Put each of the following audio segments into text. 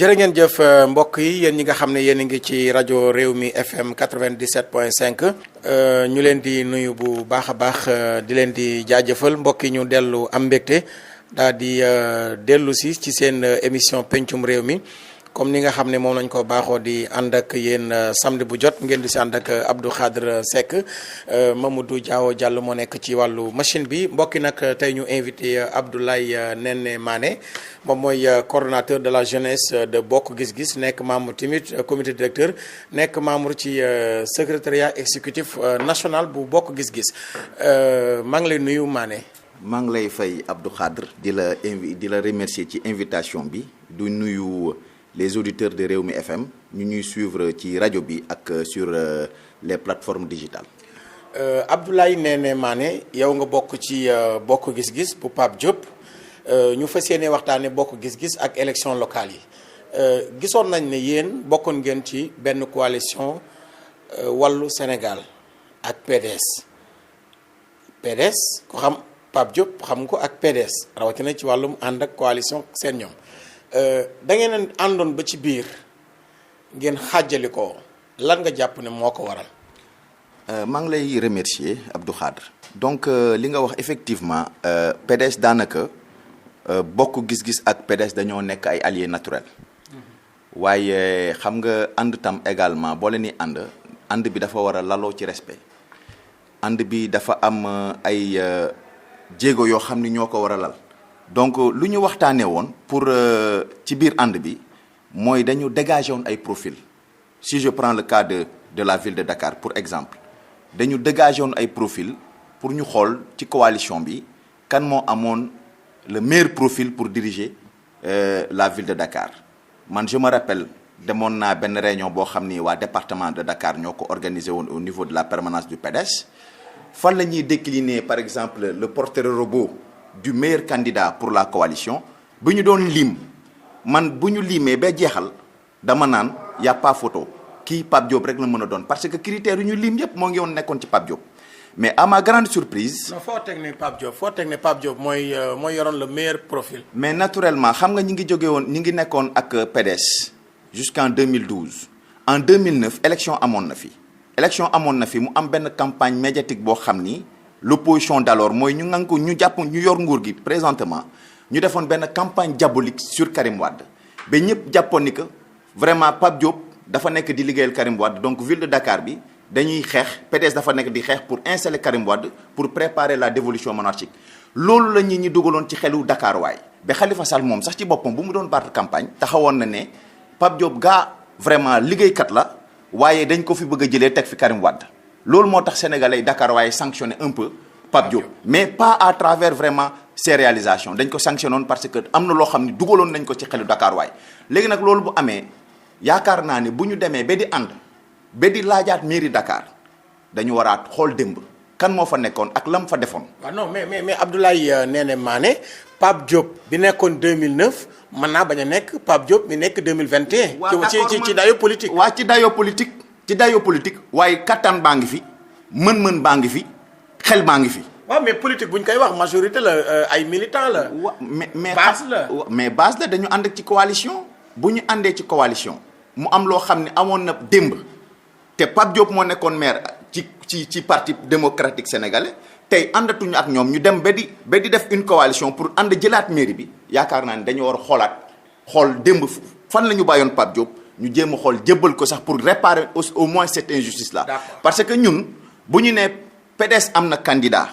jërë ngeen jëf mbokk yi yéen ñi nga xam ne yéen a ngi ci rajo réew mi FM 97.5 ñu leen di nuyu bu baax a baax di leen di jaajëfal mbokk yi ñu dellu am mbégte daal di dellu si ci seen émission pencum réew mi comme ni nga xam ne moom lañ ko baaxoo di ànd ak yéen samedi bu jot ngeen di si ànd ak Abdou Khadre Seck Mamadou Diallo moo nekk ci wàllu machine bi mbokki nag tey ñu invité Abdoulaye Néné Mané moom mooy coordonnateur de la jeunesse de Bokk Gis Gis nekk membre tamit comité directeur nekk membre ci secrétariat exécutif national bu Bokk Gis Gis maa ngi lay nuyu Mané. maa ngi lay fay Abdou Khadre di la remercier ci invitation bi du nuyu les auditeurs de Rewmi FM ñu ñuy suivre ci rajo bi ak sur les plateformes digitales. Abdoulaye Néné Mané yow nga bokk ci Bokk Gis Gis bu Pape Diop ñu fas yéene waxtaanee Bokk Gis Gis ak élection locale yi gisoon nañ ne yéen bokkoon ngeen ci benn coalition wàllu Sénégal ak PDS ko xam Pape Diop xam ko ak PDS rawatina ci wàllum ànd ak coalition seen ñoom. da ngeen àndoon ba ci biir ngeen xàjjali ko lan nga jàpp ne moo ko waral. maa ngi lay remercier Abdou Khadre donc li nga wax effectivement PDS daanaka Bokk Gis Gis ak PDS dañoo nekk ay alliés naturels waaye xam nga ànd tam également boo leen di ànd bi dafa war a laloo ci respect ànd bi dafa am ay jéego yoo xam ni ñoo ko war a lal. donc lu ñu waxtaanee woon pour ci biir ànd bi mooy dañu dégager woon ay profil si je prends le cas de la ville de Dakar pour exemple dañu dégager woon ay profil pour ñu xool ci coalition bi kan moo amoon le meilleur profil pour diriger la ville de Dakar man je me rappelle demoon naa benn réunion boo xam ni waa département de Dakar ñoo ko organisé woon au niveau de la permanence du PDS fan la ñuy décliner par exemple le portrait robot du meilleur candidat pour la coalition bu ñu doon lim man bu ñu limee ba jeexal dama naan y a pas photo kii Pape Diop rek la mën a doon parce que critères yu ñu lim yëpp moo ngi woon nekkoon ci Pape Diop mais à ma grande surprise. non foo teg ne Pape Diop mooy yoroon le meilleur profil. mais naturellement xam nga ñi ngi nekkoon ak PDS jusqu'en 2012 en 2009 élection amoon na fi mu am benn campagne médiatique boo xam ni. L'opposition d'alors mooy ñu yor nguur gi présentement ñu defoon benn campagne diabolique sur Karim Wade ba ñëpp jàppoon ni que vraiment Pape Diop dafa nekk di liggéeyal Karim Wade donc ville de Dakar bi dañuy xeex PDS dafa nekk di xeex pour installer Karim Wade pour préparer la dévolution monarchique loolu la ñi dugaloon ci xelu Dakar waay ba Khalifa Sall moom sax ci boppam bu mu doon battre campagne taxawoon na ne Pape Diop gaa vraiment liggéeykat la waaye dañ ko fi bëgg a jëlee teg fi Karim Wade loolu moo tax sénégalais Dakar waaye sanctionné un peu Pape Diop mais pas à travers vraiment ses réalisations dañ ko sanctionné parce que am na loo xam ne dugaloon nañ ko ci xelu Dakar waaye léegi nag loolu bu amee yaakaar naa ne bu ñu demee ba di ànd ba di laajaat mairie Dakar dañu waraat xool démb kan moo fa nekkoon ak lam fa defoon. waaw non mais Abdoulaye Néné Mané Pape Diop bi nekkoon 2009 mën naa bañ a nekk Pape Diop mi nekk 2021. waaw ci dayo politique. waa ci dayo politique waaye kattan baa ngi fi mën-mën baa ngi fi xel baa ngi fi. waaw mais politique bu ñu koy wax majorité la ay militant la. mais base la dañu ànd ci coalition. bu ñu àndee ci coalition mu am loo xam ne amoon na démb te Pape Diop moo nekkoon maire ci parti démocratique sénégalais tey àndatuñu ak ñoom ñu dem ba di def une coalition pour ànd jëlaat mairie bi yaakaar naa ne dañu war a xool démb fan la ñu bàyyoon Pape Diop. ñu jéem a xool jébbal ko sax pour réparer au moins cette injustice là. Parce que ñun bu ñu nee PDS am na candidat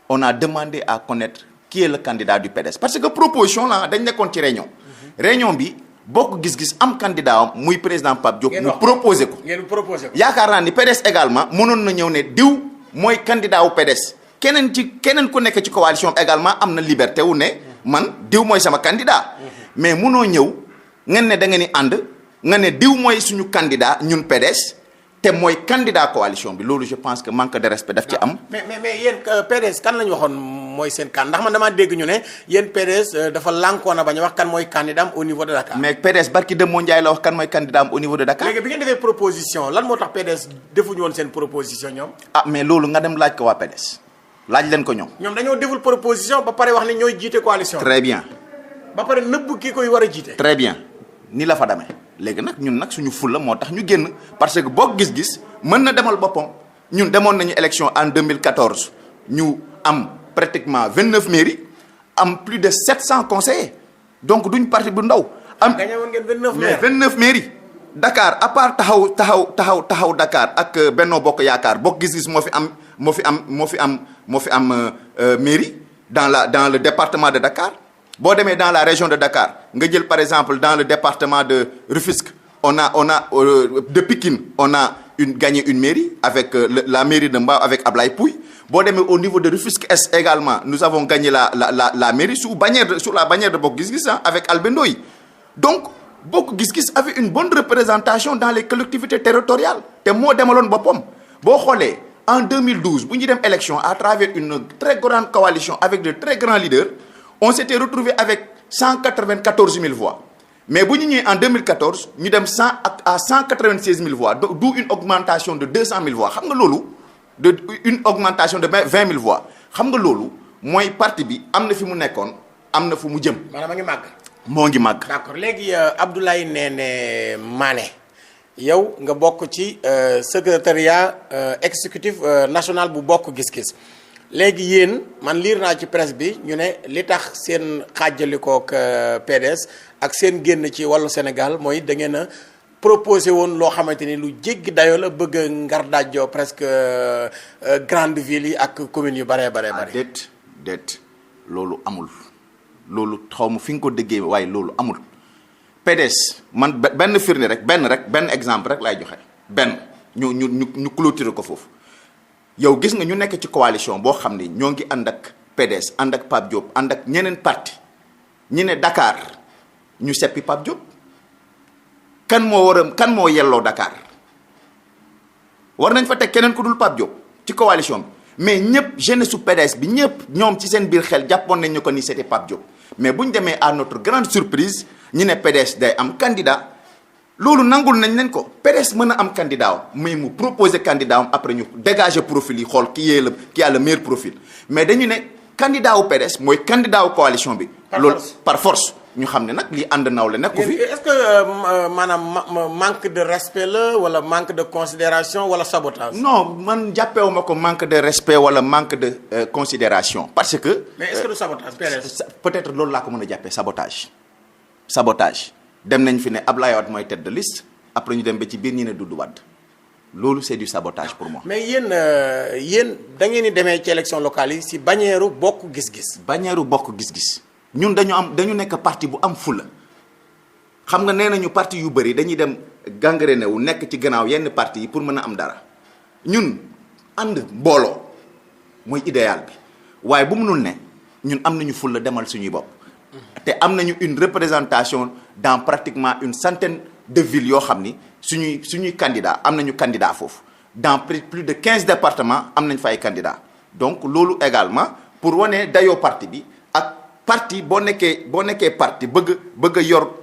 on a demandé à connaître qui est le candidat du PDS parce que proposition la dañ nekkoon ci réunion bi Bokk Gis Gis am candidat am muy président Pape Diop. mu proposé ko yaakaar naa ni PDS également mënoon na ñëw ne diw mooy candidat wu PDS keneen ku nekk ci coalition également am na liberté wu ne man diw mooy sama candidat mais mënoo ñëw ngeen ne da ngeen di ànd. nga ne diw mooy suñu candidat ñun PDS te mooy candidat coalition bi loolu je pense que manque de respect daf ci am. mais yéen PDS kan la ñu waxoon mooy seen kan ndax man damaa dégg ñu ne yéen PDS dafa lànkoon a bañ a wax kan mooy candidat am au niveau de Dakar. mais PDS barki Demba Ndiaye la wax kan mooy candidat am au niveau de Dakar. léegi bi ngeen defee proposition lan moo tax PDS defuñu woon seen proposition ñoom. ah mais loolu nga dem laaj ko waa PDS laaj leen ko ñoom. ñoom dañoo deful proposition ba pare wax ne ñooy jiite coalition. très bien. ba pare nëbb kii koy war a jiite. très bien ni la fa demee léegi nag ñun nag suñu fulla moo tax ñu génn parce que bokk gis-gis mën na demal boppam ñun demoon nañu élection en 2014 ñu am pratiquement 29 mairies am plus de 700 conseillers donc duñ parti bu ndaw. am gagné woon ngeen 29 mais maires 29 mairies. Dakar à part taxaw Dakar ak Benno Bokk Yaakaar bokk gis-gis moo fi am mairie dans le département de Dakar. boo demee dans la région de Dakar nga jël par exemple dans le département de Rufisque on a de Pikine on a gagné une mairie avec la mairie de Mbao avec Ablaye Pouy. boo demee au niveau de Rufisque Est également nous avons gagné la mairie sous la bannière de Bokk Gis Gis avec Albé Ndoye donc Bokk Gis Gis avait une bonne représentation dans les collectivités territoriales te moo demaloon boppam boo xoolee en 2012 bu ñu dem élection à travers une très grande coalition avec de très grands leaders on s'était retrouvé avec 194 000 voix mais bu ñu ñëwee en 2014 ñu dem 196 000 voix d'où une augmentation de 200 000 voix xam nga loolu une augmentation de 20 000 voix xam nga loolu mooy parti bi am na fi mu nekkoon am na fu mu jëm. maanaam a ngi màgg. moo ngi màgg. d'accord léegi Abdoulaye Néné Mané yow nga bokk ci secrétariat exécutif national bu Bokk Gis Gis. léegi yéen man liir naa ci presse bi ñu ne li tax seen xaajalikook PDS ak seen génn ci wàllu Sénégal mooy da ngeen a proposé woon loo xamante ni lu jéggi dayoo la bëgg a ngar dajjoo presque grande ville yi ak communes yu baree baree bare. déet loolu amul loolu xaw ma fi nga ko déggee waaye loolu amul PDS man benn firnde rek benn exemple rek laay joxe benn ñu clôturer ko foofu. yow gis nga ñu nekk ci coalition boo xam ni ñoo ngi ànd ak PDS ànd ak Pape Diop ànd ak ñeneen parti ñu ne Dakar ñu seppi Pape Diop kan moo yelloo Dakar war nañ fa teg keneen ku dul Pape Diop ci coalition bi mais ñëpp jeunesse su PDS bi ñëpp ñoom ci seen biir xel jàppoon nañ ñu ko ni c'était Pape Diop mais bu ñu demee à notre grande surprise ñu ne PDS day am candidat. loolu nangul nañ leen ko PDS mën a am candidat mais mu proposer candidat am après ñu dégager profil yi xool qui a le meilleur profil mais dañu ne candidat wu PDS mooy candidat wu coalition bi. loolu par force ñu xam ne nag lii ànd nawle nekku fi. est-ce que maanaam manque de respect la wala manque de considération wala sabotage. non man jàppewu ma ko manque de respect wala manque de considération parce que. mais est-ce que du sabotage PDS. peut-être loolu laa ko mën a jàppee sabotage. dem nañ fi ne Ablaye Wade mooy tête de liste après ñu dem ba ci biir ñu ne Doudou Wade loolu c'est du sabotage pour moi. mais yéen da ngeen di demee ci élection locale yi si bannière Bokk Gis Gis. bannière Bokk Gis Gis ñun dañu nekk parti bu am fula xam nga nee nañu parti yu bëri dañuy dem gangréné wu nekk ci gannaaw yenn parti yi pour mën a am dara ñun ànd mbooloo mooy idéal bi waaye bu munul ne ñun am nañu fula demal suñuy bopp. te am nañu une représentation dans pratiquement une centaine de villes yoo xam ni suñuy candidat am nañu candidat foofu dans plus de 15 départements am nañ fa ay candidats donc loolu également pour wane dayoo parti bi ak parti boo nekkee parti bëgg a yor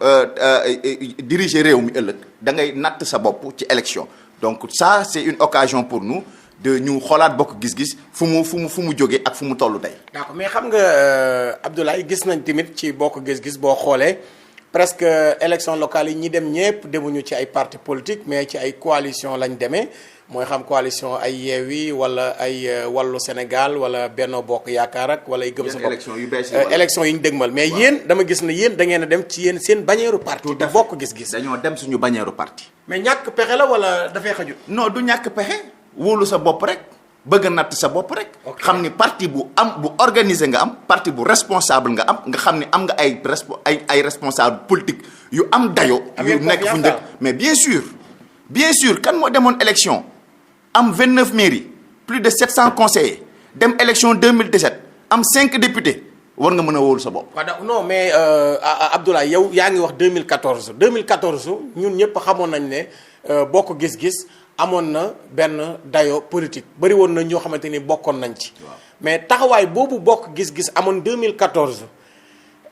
diriger réew mi ëllëg da ngay natt sa bopp ci élection donc ça c'est une occasion pour nous de ñu xoolaat Bokk Gis Gis fu mu jógee ak fu mu toll tey. d'accord mais xam nga Abdoulaye gis nañ tamit ci Bokk Gis Gis boo xoolee presque élection locale yi ñi dem ñëpp demuñu ci ay parti politique mais ci ay coalition lañ demee mooy xam coalition ay Yewwi wala ay Wallu Sénégal wala Benno Bokk Yaakaar ak wala ay Gëm Sa Bopp élection yi ñu dëgmal mais yéen dama gis ne yéen da ngeen a dem ci yéen seen bannière parti di Bokk Gis Gis. dañoo dem suñu bannière parti. mais ñàkk pexe la wala dafay xajut. non du ñàkk pexe. wóolu sa bopp rek bëgg a natt sa bopp rek. xam ni parti bu organisé nga am parti bu responsable nga am nga xam ni am nga ay responsable politique yu am dayo yu nekk fu njëkk mais bien sûr kan moo demoon élection am 29 mairies plus de 700 conseillers dem élection 2017 am 5 députés war nga mën a wóolu sa bopp. waaw non mais Abdoulaye yow yaa ngi wax 2014 ñun ñëpp xamoon nañ ne Bokk Gis Gis. amoon na benn dayo politique bëri woon na ñoo xamante ni bokkoon nañ ci. mais taxawaay boobu Bokk Gis Gis amoon 2014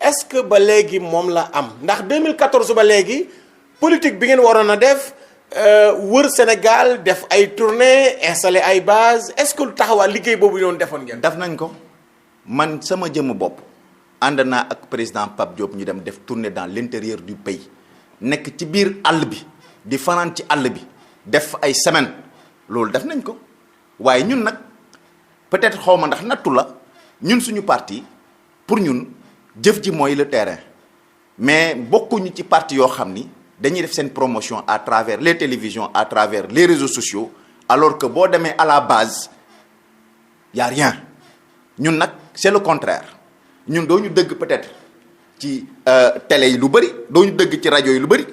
est-ce que ba léegi moom la am ndax 2014 ba léegi politique bi ngeen waroon a def wër Sénégal def ay tournée installer ay base est-ce que taxawaay liggéey boobu yoon defoon ngeen. def nañ ko man sama jëmm bopp ànd naa ak président Pape Diop ñu dem def tournée dans l'intérieur du pays nekk ci biir àll bi di fanaan ci àll bi def ay semaine loolu def nañ ko waaye ñun nag peut-être xaw ma ndax nattu la ñun suñu parti pour ñun jëf ji mooy le terrain mais bokkuñu ci parti yoo xam ni dañuy def seen promotion à travers les télévisions à travers les réseaux sociaux alors que boo demee à la base y a rien ñun nag c'est le contraire ñun doo ñu dëgg peut-être ci télé yi lu bëri doo ñu dëgg ci rajo yi lu bëri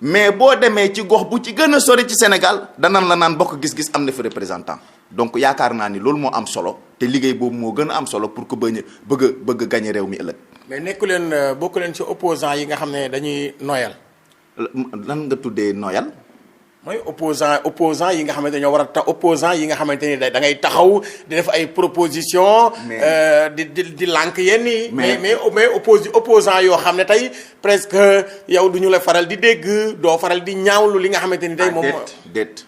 mais boo demee ci gox bu ci gën a sori ci Sénégal danan la naan bokk gis-gis am na fi représentant donc yaakaar naa ni loolu moo am solo te liggéey boobu moo gën a am solo pour que bëgg a gagner réew mi ëllëg. mais nekku leen bokk leen ci opposant yi nga xam ne dañuy noyal. lan nga tuddee noyal. mooy opposant yi nga xamante ne ñoo war a opposant yi nga xamante ni da ngay taxaw di def ay proposition di lànk yenn yi. mais opposant yoo xam ne tey presque yow du ñu la faral di dégg doo faral di ñaawlu li nga xamante ni tey moom. déet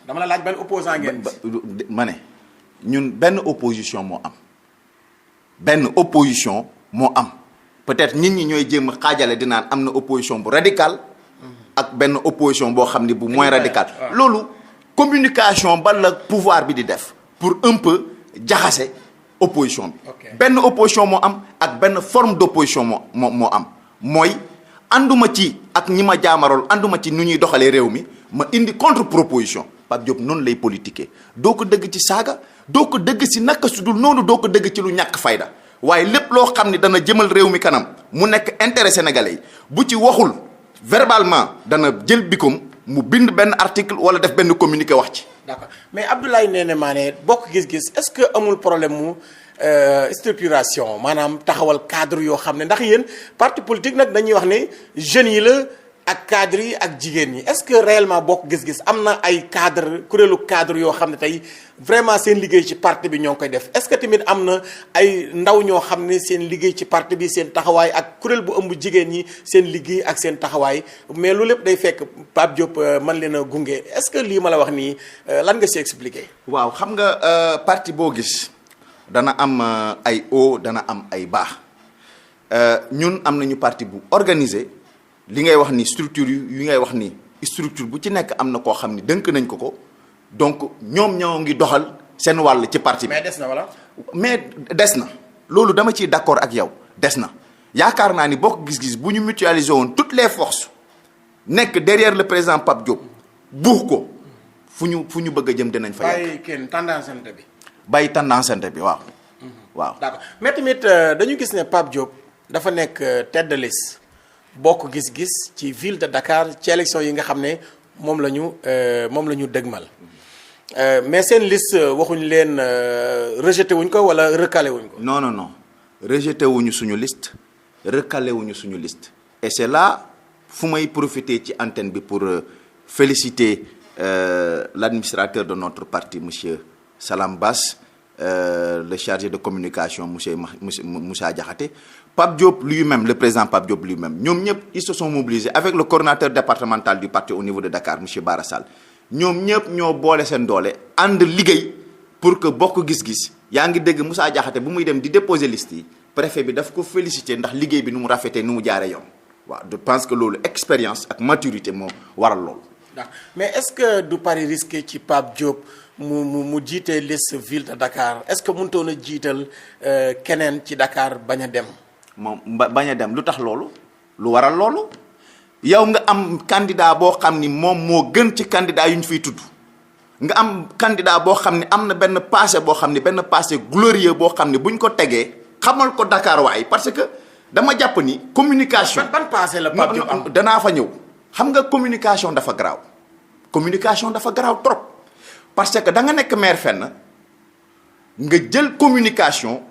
dama la laaj benn opposant ngeen. ma ne ñun benn opposition moo am peut-être nit ñi ñooy jéem a xaajale di naan am na opposition bu radical ak benn opposition boo xam ne bu moins radical loolu communication ba la pouvoir bi di def pour un peu jaxase opposition bi benn opposition moo am ak benn forme d'opposition moo am mooy ànduma ci ak ñi ma jaamarool ànduma ci nu ñuy doxalee réew mi ma indi contre proposition Pape Diop noonu lay politiquer doo ko dëgg ci saaga doo ko dëgg ci naka su dul noonu doo ko dëgg ci lu ñàkk fayda waaye lépp loo xam ni dana jëmal réew mi kanam mu nekk intérêt sénégalais yi bu ci waxul verbalement dana jël bikom mu bind benn article wala def benn communiqué wax ci. d'accord mais Abdoulaye Néné Mané bokk gis-gis est-ce que amul problème mu structuration maanaam taxawal cadre yoo xam ne ndax yéen parti politique nag dañuy wax ne jeunes yi la ak cadres yi ak jigéen ñi est-ce que réellement bokk gis-gis am na ay cadre kuréelu cadre yoo xam ne tey vraiment seen liggéey ci parti bi ñoo ngi koy def est-ce que tamit am na ay ndaw ñoo xam ne seen liggéey ci parti bi seen taxawaay ak kuréel bu ëmb jigéen ñi seen liggéey ak seen taxawaay mais lu lépp day fekk Pape Diop man leen a gunge est-ce que lii ma la wax nii lan nga si expliquer. waaw xam nga parti boo gis dana am ay haut dana am ay bas ñun am nañu parti bu organisé. li ngay wax ni structure yi ngay wax ni structure bu ci nekk am na koo xam ni dënk nañ ko donc ñoom ñoo ngi doxal seen wàll ci parti bi. mais des na wala. mais des na loolu dama ciy d'accord ak yow des na yaakaar naa ni bokk gis-gis bu ñu mutualiser woon toutes les forces nekk derrière le président Pape Diop buux ko fu ñu bëgg a jëm dinañ fa yegg. bàyyi kenn tendance bi. bàyyi tendance bi waaw. waaw d'accord mais tamit dañu gis ne Pape Diop dafa nekk tête de liste. bokk gis-gis ci ville de Dakar ci élection yi nga xam ne moom la ñu dëgmal mais seen liste waxuñ leen rejeté wuñ ko wala recalé wuñ ko. non rejeté wuñu suñu liste recalé wuñu suñu liste. et c'est là fu may profiter ci antenne bi pour féliciter l'administrateur de notre parti monsieur Salam Bass le chargé de communication monsieur Moussa Diakhaté. Pape Diop lui-même, le président Pape Diop lui-même, ils se sont mobilisés avec le coordinateur départemental du parti au niveau de Dakar, M. Barassal. Ñoo boole seen doole ànd liggéey pour que bokk gis-gis yaa ngi dégg Moussa Diakhaté bu muy dem di déposer liste yi préfet bi daf ko féliciter ndax liggéey bi nu mu rafetee nu mu jaaree yoon waaw je pense que loolu expérience ak maturité moo waral loolu. mais est-ce que du pari risqué ci Pape Diop mu jiite liste ville de Dakar est-ce que mënutoon a jiital keneen ci Dakar bañ a dem. moom bañ a dem lu tax loolu lu waral loolu yow nga am candidat boo xam ni moom moo gën ci candidat yu ñu fiy tudd nga am candidat boo xam ni am na benn passé boo xam ni benn passé glorieux boo xam ni buñ ko tegee xamal ko Dakar waaye parce que dama jàpp ni communication. ban passé la Pape Diop am danaa fa ñëw xam nga communication dafa garaaw trop parce que da nga nekk maire fenn nga jël communication.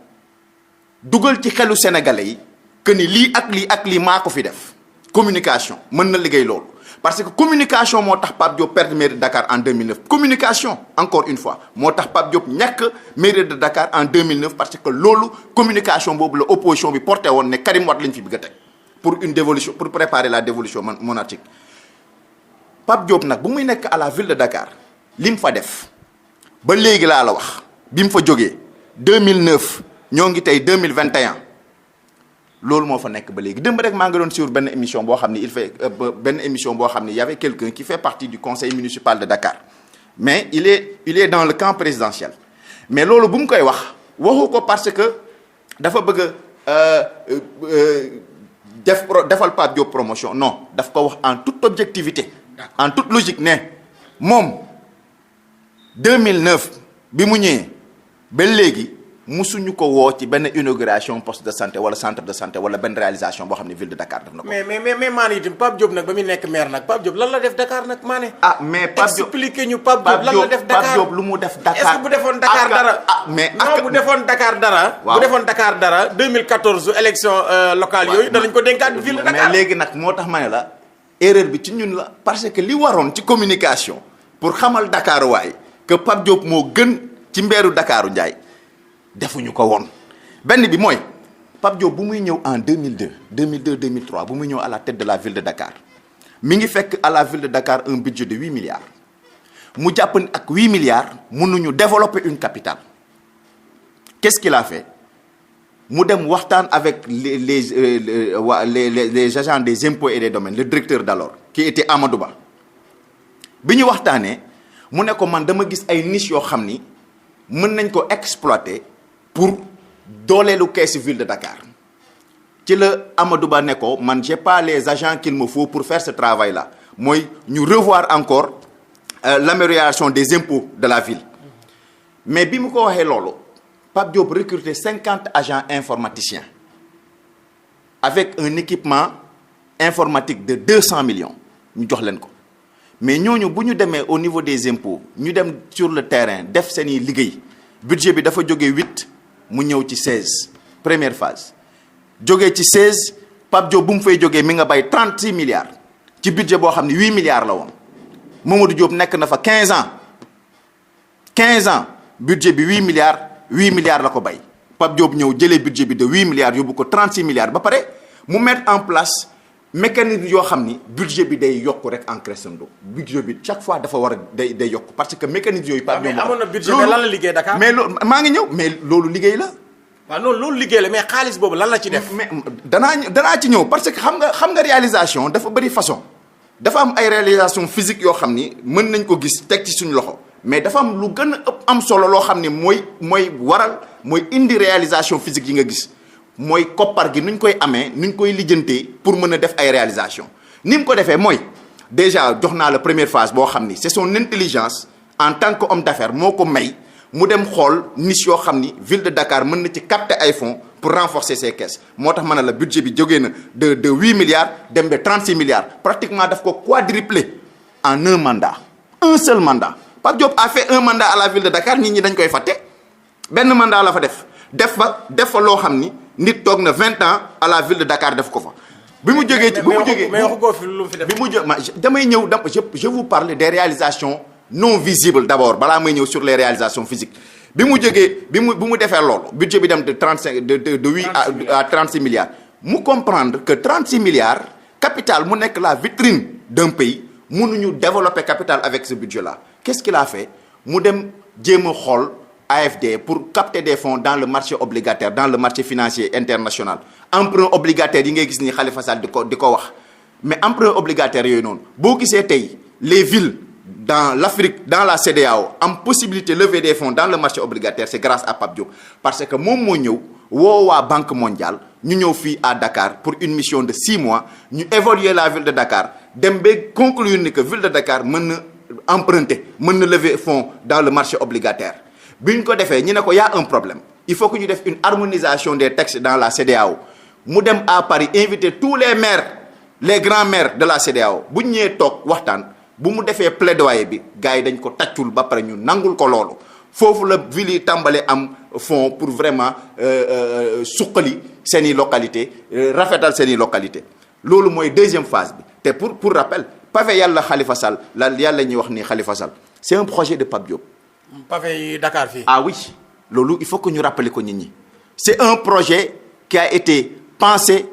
dugal ci xelu sénégalais yi que ni lii ak lii maa ko fi def communication mën na liggéey loolu parce que communication moo tax Pape Diop perdre mairie de Dakar en 2009 communication encore une fois moo tax Pape Diop ñàkk mairie de Dakar en 2009 parce que loolu communication boobu la opposition bi porté woon ne Karim Wade lañ fi bëgg a teg pour une dévolution pour préparer la dévolution monarchique Pape Diop nag bu muy nekk à la ville de Dakar li mu fa def ba léegi laa la wax bi mu fa jógee 2009 ñoo ngi tey 2021 loolu moo fa nekk ba léegi démb rek maa ngi doon suivre benn émission boo xam ni y avait quelqu'un qui fait partie du conseil municipal de Dakar mais il est dans le camp présidentiel mais loolu bu mu koy waxu ko parce que dafa bëgg defal Pape Diop promotion non daf ko wax en toute objectivité en toute logique ne moom 2009 bi mu ñëwee ba léegi musuñu ko woo ci benn inauguration poste de santé wala centre de santé wala benn réalisation boo xam ne ville de Dakar def na ko. mais Mané itam Pape Diop nag ba muy nekk maire nag Pape Diop lan la def Dakar nag Mané. mais Pape Diop expliqué ñu Pape Diop lan la def Dakar Pape Diop lu mu def Dakar. est-ce que bu defoon Dakar dara bu defoon Dakar dara. waaw bu defoon Dakar dara 2014 élection locale yooyu danañ ko dénkaat ville de Dakar. mais léegi nag moo tax ma ne la erreur bi ci ñun la parce que li waroon ci communication pour xamal Dakar waay que Pape Diop moo gën ci mbeeru Dakaru Ndiaye. defuñu ko woon benn bi mooy Pape Diop bu muy ñëw en 2003 bu muy ñëw à la tête de la ville de Dakar mi ngi fekk à la ville de Dakar un budget de 8 milliards mu jàpp ni ak 8 milliards mënuñu développer une capitale qu'est-ce qu'il a fait mu dem waxtaan avec les agents des impôts et des domaines le directeur d'alors qui était Amadou Ba bi ñu waxtaanee mu ne ko man dama gis ay niches yoo xam ni mën nañ ko exploiter pour dooleelu keesu ville de Dakar ci la Amadou Ba ne ko man j'ai pas les agents qu'il me faut pour faire ce travail là mooy ñu revoir encore l'amélioration des impôts de la ville mais bi mu ko waxee loolu Pape Diop recruter 50 agents informaticiens avec un équipement informatique de 200 millions ñu jox leen ko mais ñooñu bu ñu demee au niveau des impôts ñu dem sur le terrain def seeni liggéey budget bi dafa jógee 8 mu ñëw ci 16 première phase jógee ci 16 Pape Diop bu mu fay jógee mi nga bay 36 milliards ci budget boo xam ne 8 milliards la woon Mamadou Diop nekk na fa 15 ans budget bi 8 milliards la ko bay Pape Diop ñëw jëlee budget bi de 8 milliards yóbbu ko 36 milliards ba pare mu mettre en place mécanisme yoo xam ni budget bi day yokk rek en crescendo budget bi chaque fois dafa war a day yokk parce que mécanisme yooyu. Pape Diop amoon na budget mais lan la liggéey Dakar. mais loolu maa ngi ñëw mais loolu liggéey la. waaw loolu liggéey la mais xaalis boobu lan la ci def. mais danaa ci ñëw parce que xam nga réalisation dafa bëri façon dafa am ay réalisation physique yoo xam ni mën nañ ko gis teg ci suñu loxo mais dafa am lu gën a ëpp am solo loo xam ni mooy indi réalisation physique yi nga gis. mooy koppar gi nuñ koy amee nuñ koy lijjantee pour mën a def ay réalisation ni mu ko defee mooy déjà jox naa la première phase boo xam ni c'est son intelligence en tant que homme d'affaires moo ko may mu dem xool niche yoo xam ni ville de Dakar mën na ci capter ay fonds pour renforcer ses caisses moo tax ma ne la budget bi jógee na de 8 milliards dem ba 36 milliards pratiquement daf ko quadruplé en un seul mandat Pape Diop a fait un mandat à la ville de Dakar nit ñi dañ koy fàtte benn mandat la fa def fa loo xam ni nit toog na 20 ans à la ville de Dakar def ko fa. bi mu jógee mais waxu ko fi lu mu fi def. bi mu damay ñëw je vous parle des réalisations non visibles d'abord balaa may ñëw sur les réalisations physiques bi mu defee loolu budget bi dem de 8 à 36 milliards. mu comprendre que 36 milliards capital mu nekk la vitrine d'un pays mënuñu développer capital avec ce budget là qu'est-ce qu'il a fait mu dem jéem a xool. AFD pour capter des fonds dans le marché obligataire dans le marché financier international emprunt obligataire yi ngay gis ni Khalifa Sall di ko wax mais emprunt obligataire yooyu noonu boo gisee tey les villes dans l'Afrique dans la CEDEAO am possibilité lever des fonds dans le marché obligataire c'est grâce à Pape Diop parce que moom moo ñëw woo waa Banque mondiale ñu ñëw fii à Dakar pour une mission de 6 mois ñu évaluer la ville de Dakar dem ba conclure ni que ville de Dakar mën na emprunter mën na lever fonds dans le marché obligataire bi ñu ko defee ñu ne ko y a un problème il faut que ñu def une harmonisation des textes dans la CEDEAO mu dem à Paris inviter tous les maires les grands maires de la CEDEAO bu ñu ñëwee toog waxtaan bu mu defee plaidoyer bi gars yi dañ ko tàccul ba pare ñu nangul ko loolu foofu la ville yi tàmbale am fonds pour vraiment suqali seen i localité rafetal seen i localité loolu mooy deuxième phase bi te pour rappel pavé yàlla Khalifa Sall la yàlla ñuy wax ni Khalifa Sall c'est un projet de Pape Diop. pavé yi Dakar fii. ah oui loolu il faut que ñu rappeler ko nit ñi c'est un projet qui a été pensé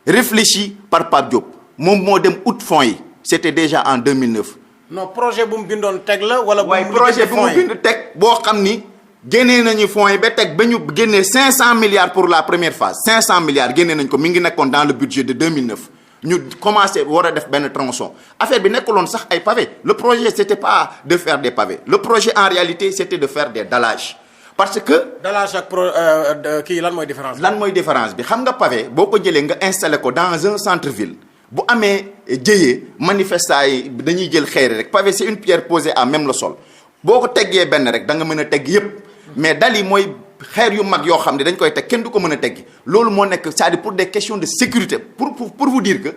réfléchi par Pape Diop moom moo dem ut fonds yi c'était déjà en 2009. non projet bu mu bindoon teg la wala. waaye projet bu mu bind teg boo xam ni génnee nañu fonds yi ba teg ba ñu génnee 500 milliards pour la première phase 500 milliards génnee nañ ko mi ngi nekkoon dans le budget de 2009 ñu commencé war a def benn tronçon affaire bi nekkuloon sax ay pavés le projet c'était pas de faire des pavés le projet en réalité c'était de faire des dallages parce que. dallage ak kii lan mooy différence bi. lan mooy différence bi xam nga pavé boo ko jëlee nga installé ko dans un centre-ville bu amee jëyee manifestants yi dañuy jël xeer rek pavé c'est une pierre posée à même le sol boo ko teggee benn rek da nga mën a tegg yépp mais dal yi mooy xeer yu mag yoo xam ne dañ koy teg kenn du ko mën a teggi loolu moo nekk c'est-à-dire pour des questions de sécurité pour vous dire que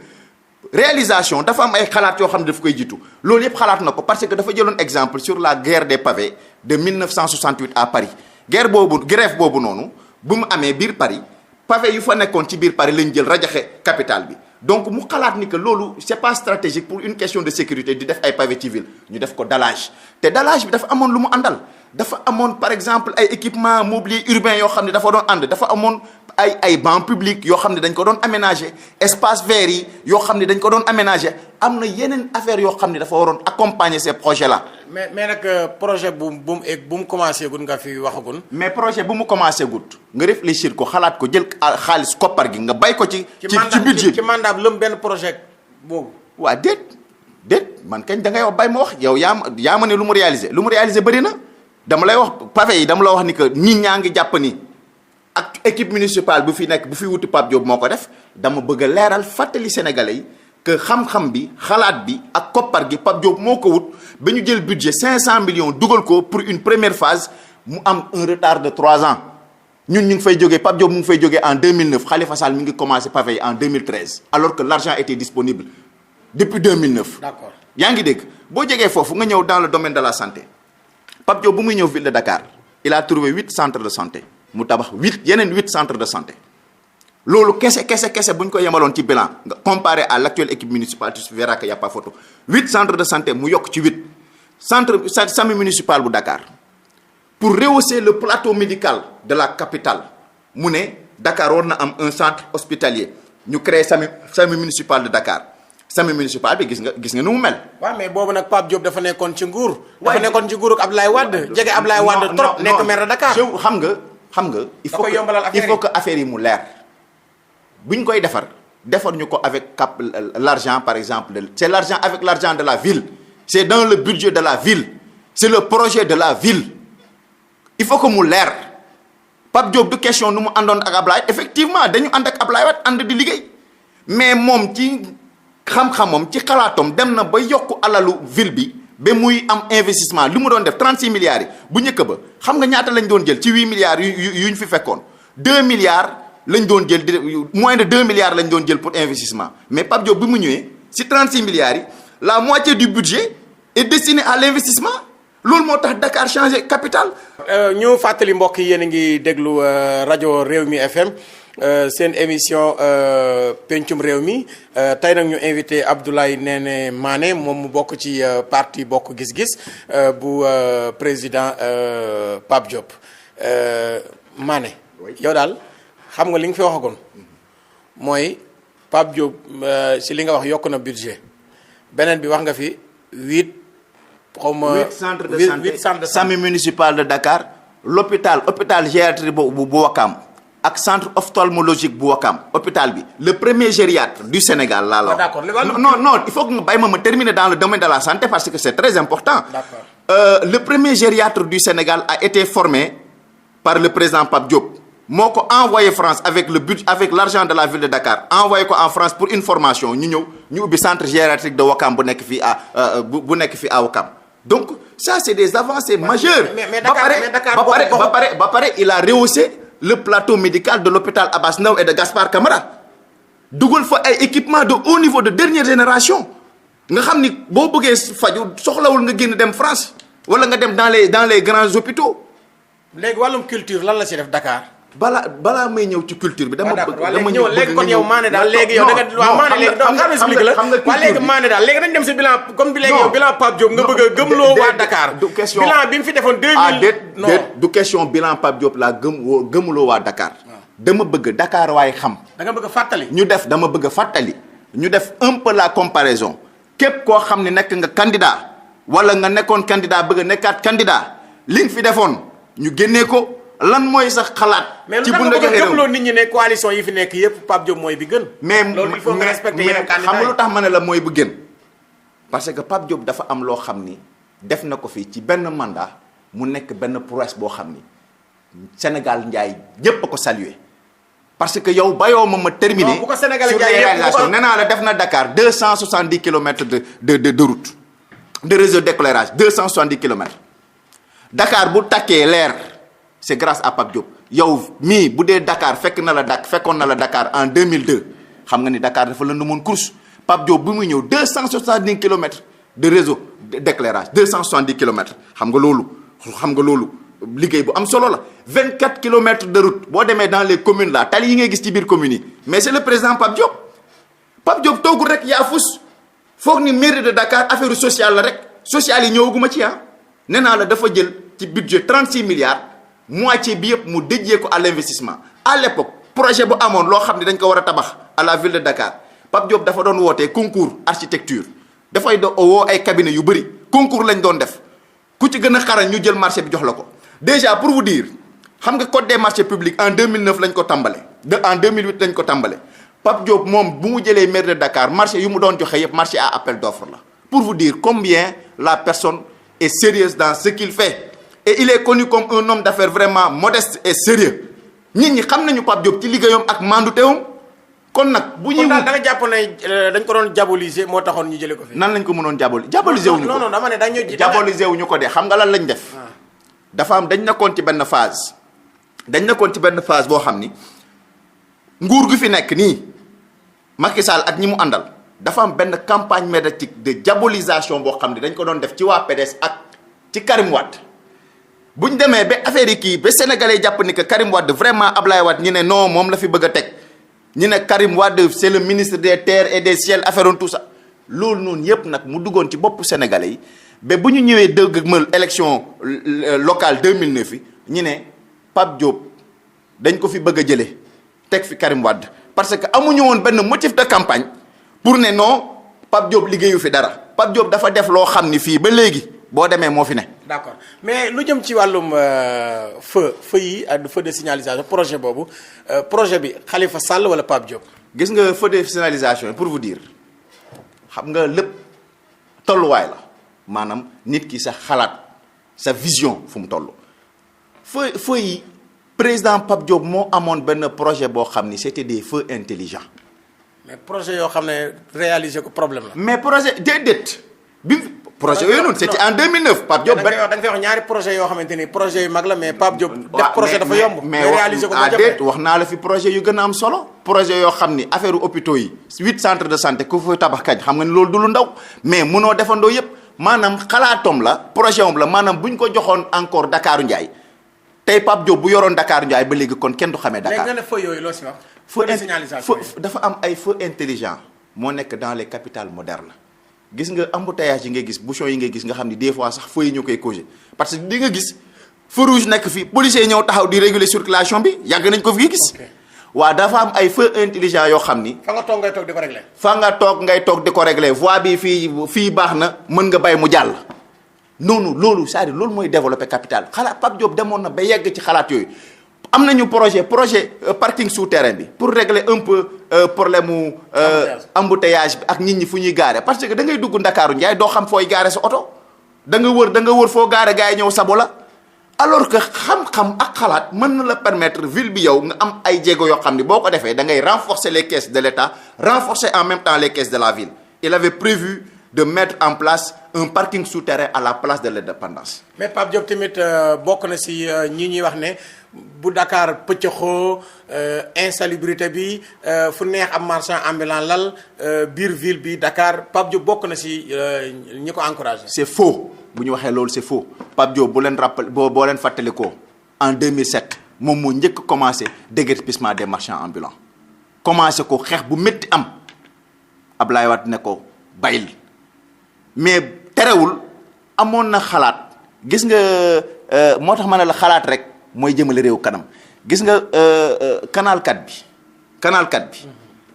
réalisation dafa am ay xalaat yoo xam ne daf koy jiitu loolu yépp xalaat na ko parce que dafa jëloon exemple sur la guerre des pavés de 1968 à Paris grève boobu noonu bu mu amee biir Paris pavé yu fa nekkoon ci biir Paris lañ jël rajaxe capitale bi donc mu xalaat ni que loolu c'est pas stratégique pour une question de sécurité di def ay pavé ci ville ñu def ko dallage te dallage bi dafa amoon lu mu àndal dafa amoon par exemple ay équipement mobilier urbain yoo xam ne dafa doon ànd dafa amoon ay bancs publics yoo xam ne dañ ko doon aménager espace vert yi yoo xam ne dañ ko doon aménager am na yeneen affaire yoo xam ne dafa waroon accompagner ces projets là. mais nag projet bu mu commencé gud nga fi waxagul. mais projet bu mu commencé gud nga réfléchir ko xalaat ko jël xaalis koppar gi nga bay ko ci budget ci mandat bi lëm benn projet boobu. waa déet man kañ da ngay wax bay ma wax yow yaa ma ne lu mu réaliser bëri na. dama lay wax pavé yi dama la wax ni que nit ñaa ngi jàpp ni ak équipe municipale bu fi nekk bu fi wuti Pape Diop moo ko def dama bëgg a leeral fàttali sénégalais yi que xam-xam bi xalaat bi ak koppar gi Pape Diop moo ko wut ba ñu jël budget 500 millions dugal ko pour une première phase mu am un retard de 3 ans ñun ñu ngi fay jógee Pape Diop mu ngi fay jógee en 2009 Khalifa Sall mi ngi commencé pavé yi en 2013 alors que l'argent était disponible depuis 2009. D'accord. yaa ngi dégg boo jógee foofu nga ñëw dans le domaine de la santé. Pape Diop bu muy ñëw ville de Dakar il a trouvé 8 centres de santé mu tabax 8 centres de santé loolu kese bu ñu ko yemaloon ci bilan nga comparé à l'actuelle équipe municipale tu verras qu'il y a pas photo 8 centres de santé mu yokk ci 8 centre SAMU municipal bu Dakar pour rehausser le plateau médical de la capitale mu ne Dakar war na am un centre hospitalier ñu créé SAMU municipal de Dakar. SAMU municipal bi gis nga nu mu mel. waaw mais boobu nag Pape Diop dafa nekkoon ci nguur. dafa nekkoon ci nguurug Abdoulaye Wade. jege Abdoulaye Wade trop nekk maire de Dakar. xam nga. il faut que affaire yi mu leer. bu ñu koy defar ñu ko avec l'argent par exemple c'est l'argent avec l'argent de la ville. c'est dans le budget de la ville. c'est le projet de la ville. il faut que mu leer Pape Diop du question nu mu àndoon ak Abdoulaye effectivement dañu ànd ak Abdoulaye Wade ànd di liggéey mais moom ci. xam-xamam ci xalaatam dem na ba yokk alalu ville bi ba muy am investissement li mu doon def 36 milliards yi bu njëkk ba xam nga ñaata lañ doon jël ci 8 milliards yu ñu fi fekkoon 2 milliards lañ doon jël moins de 2 milliards lañ doon jël pour investissement mais Pape Diop bi mu ñëwee ci 36 milliards yi la moitié du budget est destiné à l'investissement loolu moo tax Dakar changé capitale. ñu fàttali mbokk yi yéen a ngi déglu rajo Rewmi FM. seen émission pencum réew mi tey nag ñu invité Abdoulaye Néné Mané moom mu bokk ci parti bokk gis-gis bu président Pape Diop Mané yow daal xam nga li nga fi waxagoon mooy Pape Diop si li nga wax yokk na budget beneen bi wax nga fi 8 centres de santé SAMU municipal de Dakar hôpital gériatrie bu Ouakam ak centre ophtalmologique bu Ouakam hôpital bi le premier gériatre du Sénégal laa la wax. d'accord non il faut que nga bàyyi ma terminer dans le domaine de la santé parce que c'est très important. D'accord. Le premier gériatre du Sénégal a été formé par le président Pape Diop moo ko envoyé France avec le budget avec l'argent de la ville de Dakar envoyé ko en France pour une formation ñu ñëw ñu ubbi centre gériatrique de Ouakam bu nekk fii à Ouakam donc ça c'est des avancées majeures. mais Dakar ba pare il a rehaussé le plateau médical de l'hôpital Abass Ndao et de Gaspard Camara dugal fa ay équipements de haut niveau de dernière génération nga xam ni boo bëggee faju soxlawul nga génn dem France wala nga dem dans les grands hôpitaux. léegi wàllum culture lan la ci def Dakar. balaa may ñëw ci culture bi. dama ñëw léegi kon yow Mané daal léegi yow da nga waaw Mané léegi donc xam explique la waaw léegi Mané daal léegi dañ dem si bilan comme bi léegi yow bilan Pape Diop nga bëgg a gëmloo waa Dakar. du question bilan bi mu fi defoon 2000 non du question bilan Pape Diop laa gëmuloo waa Dakar. dama bëgg Dakar waaye xam. da nga bëgg a fàttali. dama bëgg a fàttali. ñu def un peu la comparaison képp koo xam ne nekk nga candidat wala nga nekkoon candidat bëgg a nekkaat candidat li nga fi defoon ñu génnee ko lan mooy sax xalaat. ci bu nga joxe réew nit ñi ne coalition yi fi nekk yëpp Pape Diop mooy bi gën. mais loolu il faut nga respecter yeneen candidats xam nga lu tax ma ne la mooy bu gën parce que Pape Diop dafa am loo xam ni def na ko fii ci benn mandat mu nekk benn prouesse boo xam ni Sénégal njaay ñépp a ko saluer parce que yow bayoo ma terminer. bu ko Sénégal sur les réalisations nee naa la def na Dakar 270 kilomètres de route de réseau d'éclairage 270 kilomètres Dakar bu takkee leer c'est grâce à Pape Diop yow mii bu dee Dakar fekkoon na la Dakar en 2002 xam nga ni Dakar dafa lëndëmoon course Pape Diop bu muy ñëw 270 kilomètres de réseau d'éclairage 270 kilomètres xam nga loolu liggéey bu am solo la 24 kilomètres de route boo demee dans les communes là tali yi ngay gis ci biir communes yi mais c'est le président Pape Diop toogul rek yaa fus foog ni mairie de Dakar affaire sociale la rek sociale yi ñëwaguma ci nee naa la dafa jël ci budget 36 milliards moitié bi yëpp mu dédié ko à l'investissement à l'époque projet bu amoon loo xam ne dañ ko war a tabax à la ville de Dakar Pape Diop dafa doon wootee concours architecture dafay woo ay cabinet yu bëri concours lañ doon def ku ci gën a xarañ ñu jël marché bi jox la ko déjà pour vous dire xam nga code des marchés publics en 2009 lañ ko tàmbale en 2008 lañ ko tàmbale Pape Diop moom bu mu jëlee maire de Dakar marché yu mu doon joxe yëpp marché à appel d'offre la pour vous dire combien la personne est sérieuse dans ce qu'il fait et il est connu comme un homme d'affaires vraiment modeste et sérieux nit ñi xam nañu Pape Diop ci liggéeyam ak manduteewam kon nag bu ñuy. kon daal da nga jàpp ne dañ ko doon diaboliser moo taxoon ñu jëlee ko fi. nan lañ ko mënoon diaboliser wuñu ko non dama ne dañu diaboliser wuñu ko de xam nga lan lañ def. dafa am dañ nekkoon ci benn phase boo xam ni nguur gu fi nekk nii Macky Sall ak ñi mu àndal dafa am benn campagne médiatique de diabolisation boo xam ni dañ ko doon def ci waa PDS ak ci Karim Wade bu ñu demee ba affaire yi kii ba sénégalais jàpp ni que Karim Wade vraiment Ablaye Wade ñu ne non moom la fi bëgg a teg ñu ne Karim Wade c'est le ministre des terres et des ciels affaire tout ça loolu noonu yëpp nag mu duggoon ci boppu sénégalais yi ba bu ñu ñëwee dëgmal élection locale 2009 yi ñu ne Pape Diop dañ ko fi bëgg a jëlee teg fi Karim Wade parce que amuñu woon benn motif de campagne pour ne non Pape Diop liggéeyu fi dara Pape Diop dafa def loo xam ni fii ba léegi boo demee moo fi ne. d'accord mais lu jëm ci wàllum feu yi ak feu de signalisation projet boobu projet bi Khalifa Sall wala Pape Diop. gis nga feu de signalisation pour vous dire xam nga lépp tolluwaay la maanaam nit ki sa xalaat sa vision fu mu toll. feu yi président Pape Diop moo amoon benn projet boo xam ni c'était des feux intelligents. mais projet yoo xam ne réaliser ko problème la. mais projet déedéet bi projet yooyu noonu c'était en 2009 Pape Diop. da nga fay wax ñaari projet yoo xamante ni projet yu mag la mais Pape Diop. def projet dafa yomb. mais réaliser ko moo jafe wax naa la fi projet yu gën a am solo. projet yoo xam ni affaire hôpitaux yi 8 centres de santé ku fa tabax kañ xam nga ni loolu du lu ndaw mais munoo defandoo yépp maanaam xalaatom la projet am la maanaam bu ñu ko joxoon encore Dakaaru Ndiaye tey Pape Diop bu yoroon Dakaaru Ndiaye ba léegi kon kenn du xamee Dakar. léegi nga ne feu yooyu loo si wax. feu de signalisation dafa am ay feux intelligents moo nekk dans les capitales modernes gis nga embouteillage yi ngay gis bouchon yi ngay gis nga xam ni des fois sax feu yi ñoo koy causé parce que di nga gis feu rouge nekk fii policiers yi ñëw taxaw di réguler circulation bi yàgg nañ ko fi gis. waaw dafa am ay feux intelligents yoo xam ni. fa nga toog ngay toog di ko régler. fa nga toog ngay toog di ko régler voie bi fii baax na mën nga bay mu jàll. noonu loolu c'est-à-dire loolu mooy développer capital xalaat Pape Diop demoon na ba yegg ci xalaat yooyu am nañu projet parking souterrain bi pour régler un peu problème mu embouteillage bi ak nit ñi fu ñuy gaare parce que da ngay dugg Ndakaaru Njaay doo xam fooy gaare sa oto da nga wër foo gaare gars yi ñëw sabo la alors que xam-xam ak xalaat mën na la permettre ville bi yow nga am ay jéego yoo xam ni boo ko defee da ngay renforcer les caisses de l'État renforcer en même temps les caisses de la ville il avait prévu de mettre en place un parking souterrain à la place de l'Indépendance. mais Pape Diop tamit bokk na si ñi ñuy wax ne bu Dakar pëccëxoo insalubrité bi fu neex am marchand ambulant lal biir ville bi Dakar Pape Diop bokk na si ñi ko encouragé. c'est faux bu ñu waxee loolu c'est faux Pape Diop boo leen fàttalikoo en 2007 moom moo njëkk commencé déguerpissement des marchands ambulants commencé ko xeex bu métti am Ablaye Wade ne ko bayil mais terewul amoon na xalaat gis nga moo tax ma ne la xalaat rek mooy jëmale réew kanam gis nga canal 4 bi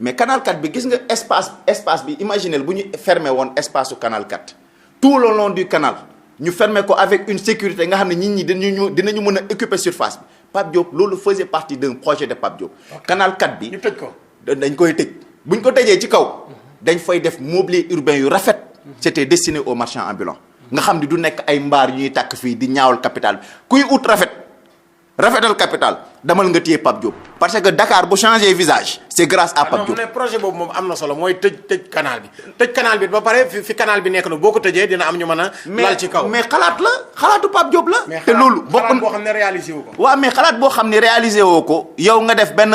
mais canal 4 bi gis nga espace bi imaginez bu ñu fermé woon espace su canal 4 tout le long du canal ñu fermer ko avec une sécurité nga xam ne nit ñi dinañu mën a occuper surface bi Pape Diop loolu faisait partie d'un projet de Pape Diop. canal 4 bi ñu tëj ko. dañ koy tëj buñ ko tëjee ci kaw dañ fay def mobilier urbain yu rafet. c'était destiné aux marchands ambulants. nga xam ni du nekk ay mbaar yu ñuy tàkk fii di ñaawal capital bi kuy ut rafetal capital damal nga téye Pape Diop. parce que Dakar bu changé visage. c'est grâce à Pape Diop. non mais projet boobu moom am na solo mooy tëj canal bi. tëj canal bi ba pare fi canal bi nekk na boo ko tëjee dina am ñu mën a. lal ci kaw mais xalaatu Pape Diop la. te loolu xalaat boo xam ne réalisé wu ko. waaw mais xalaat boo xam ne réalisé woo ko. yow nga def benn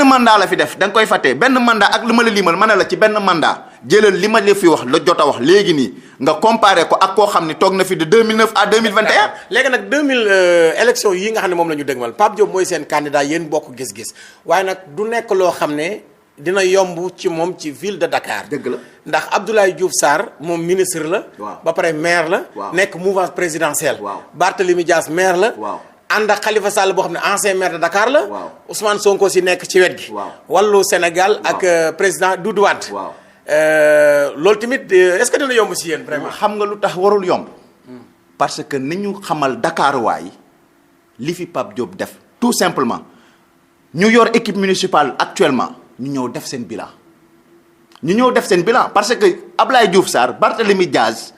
mandat la fi def da nga koy fàtte benn mandat ak li ma la limal ma ne la ci benn mandat jëlal li ma la fi wax la jot a wax léegi nii nga comparé ko ak koo xam ne toog na fi de 2009 à 2021. léegi nag 2000 élection yi nga xam ne moom la ñu dëgmal Pape Diop mooy seen candidat yéen bokk gis-gis waaye nag du nekk loo xam ne dina yomb ci moom ci ville de Dakar. dëgg la ndax Abdoulaye Diouf Sarr moom ministre la. waaw ba pare maire la. waaw nekk mouvance présidentielle. waaw Barthélémy Dias maire la. waaw ànd ak Khalifa Sall boo xam ne ancien maire de Dakar la. waaw Ousmane Sonko si nekk ci wet gi. waaw wàllu Sénégal ak président Doudou Wade. waaw loolu tamit est-ce que dina yomb si yéen vraiment. xam nga lu tax warul yomb. parce que ni ñu xamal Dakar waay li fi Pape Diop def. tout simplement ñu yor équipe municipale actuellement ñu ñëw def seen bilan. parce que Ablaye Diouf Sarr Barthélémy Diaz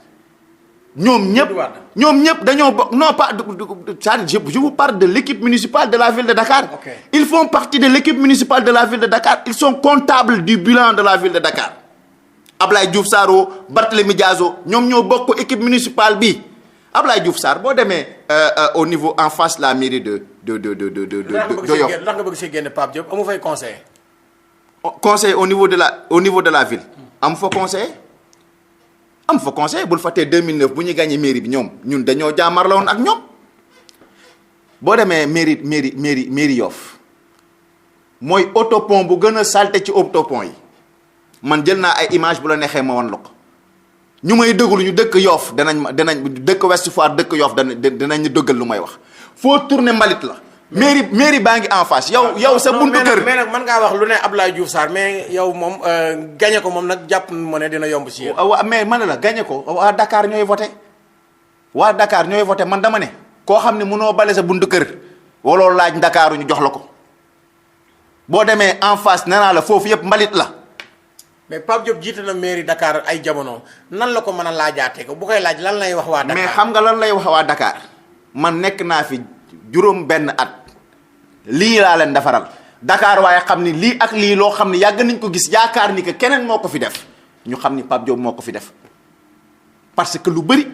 ñoom ñëpp dañoo bokk non pas je vous parle de l'équipe municipale de la ville de Dakar. Okay. Ils font partie de l'équipe municipale de la ville de Dakar. Ils sont comptables du bilan de la ville de Dakar. Ablaye Diouf Sarr Barthélémy Diaz ñoom ñoo bokk équipe municipale bi Ablaye Diouf Sarr boo demee au niveau en face la mairie de Yoff. ndax nga bëgg see génne Pape Diop amu fay conseil. conseil au niveau de la ville. am fa conseil bul fàttee 2009 bu ñu gagné mairie bi ñun dañoo jàmmarloo woon ak ñoom boo demee mairie Yoff mooy autopont bu gën a salté ci autopont yi man jël naa ay image bu la neexee ma wan la ko ñu may déglu ñu dëkk Yoff danañ dëkk Ouest Foire dëkk Yoff danañ dëggal lu may wax foo tourner mbalit la. mairie baa ngi en face yow sa buntu kër. mais nag mën ngaa wax lu ne Abdoulaye Diouf Sarr mais yow moom gagné ko moom nag jàpp ma ne dina yomb si yéen. waaw mais man la gagné ko waa Dakar ñooy voté man dama ne. koo xam ne mënoo bale sa buntu kër waloo laaj Ndakaaru ñu jox la ko boo demee en face nee naa la foofu yëpp mbalit la. mais Pape Diop jiite na mairie Dakar ay jamono nan la ko mën a laajaatee ko bu koy laaj lan lay wax waa Dakar. mais xam nga lan lay wax waa Dakar man nekk naa fi juróom benn at lii laa leen defaral Dakar waaye xam ni lii ak lii loo xam ne yàgg nañ ko gis yaakaar ni que keneen moo ko fi def ñu xam ni Pape Diop moo ko fi def parce que lu bëri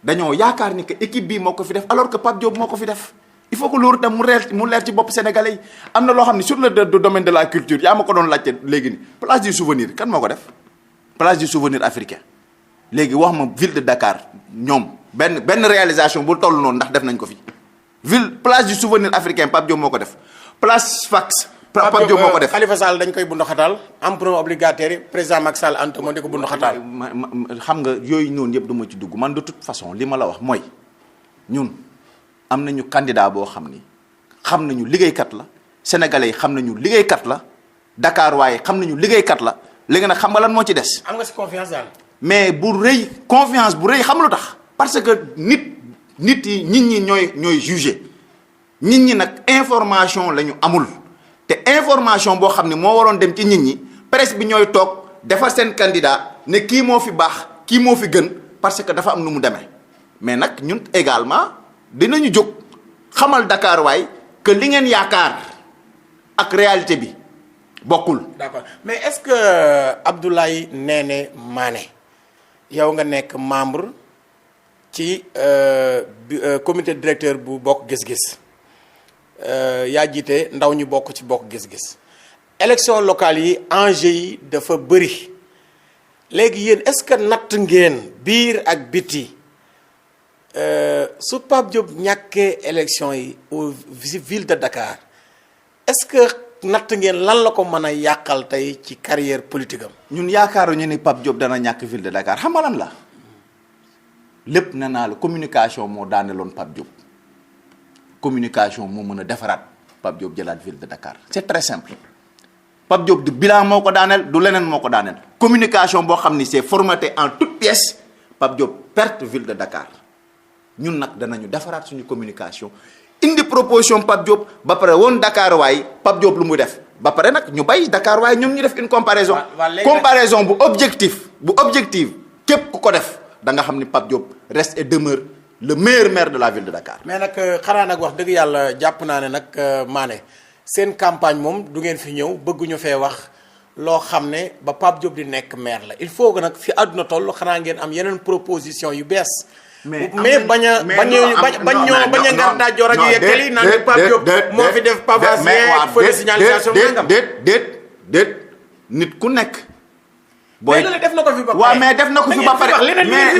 dañoo yaakaar ni que équipe bii moo ko fi def alors que Pape Diop moo ko fi def il faut que loolu tam mu leer ci bopp sénégalais yi am na loo xam ne sur le domaine de la culture yaa ma ko doon laajte léegi ni place du souvenir kan moo ko def place du souvenir africain léegi wax ma ville de Dakar ñoom benn réalisation bu toll noonu ndax def nañ ko fi place du souvenir africain Pape Diop moo ko def place Fax Pape Diop moo ko def. Khalifa Sall dañ koy bunduxatal emprunt obligataire président Macky Sall ante moo di ko bunduxatal. xam nga yooyu noonu yëpp du ma ci dugg man de toute façon li ma la wax mooy ñun am nañu candidat boo xam nañu liggéeykat la sénégalais yi xam nañu liggéeykat la Dakar waaye xam nañu liggéeykat la léegi nag xam nga lan moo ci des. am nga si confiance daal. mais confiance bu rëy xam lu tax parce que nit ñi ñooy juger nit ñi nag information la ñu amul te information boo xam ne moo waroon dem ci nit ñi presse bi ñooy toog defar seen candidat ne kii moo fi baax kii moo fi gën parce que dafa am nu mu demee mais nag ñun également dinañu jóg xamal Dakar waay que li ngeen yaakaar ak réalité bi bokkul. d'accord mais est-ce que Abdoulaye Néné Mané yow nga nekk membre ci comité directeur bu bokk gis-gis yaa jiite ndaw ñu bokk ci bokk gis-gis élection locale yi enjeu yi dafa bëri léegi yéen est-ce que natt ngeen biir ak biti su Pape Diop ñàkkee élection yi au ville de Dakar est-ce que natt ngeen lan la ko mën a yàqal tey ci carrière politique am. ñun yaakaaruñu ni Pape Diop dana ñàkk ville de Dakar xam nga lan la lépp nee naa la communication moo daaneloon Pape Diop communication moo mën a defaraat Pape Diop jëlaat ville de Dakar c'est très simple Pape Diop du bilan moo ko daaneel du leneen moo ko daaneel communication boo xam ni c'est formaté en toute pièce Pape Diop perte ville de Dakar ñun nag danañu defaraat suñu communication indi proposition Pape Diop ba pare woon Dakar waay Pape Diop lu muy def ba pare nag ñu bay Dakar waaye ñoom ñu def une comparaison. comparaison bu objective képp ku ko def da nga xam ni Pape Diop reste et demeure le meilleur maire de la ville de Dakar. mais nag xanaa nag wax dëgg yàlla jàpp naa ne nag Mané seen campagne moom du ngeen fi ñëw bëgguñu fee wax loo xam ne ba Pape Diop di nekk maire la il faut que nag fi àdduna toll xanaa ngeen am yeneen proposition yu bees. mais bañ a ngar daajoo rajo yekkeel yi naan Pape Diop moo fi def pavage yeeg feu de signalisation déet nit ku nekk. booy def na ko fi ba pare waaw mais def na ko fi ba pare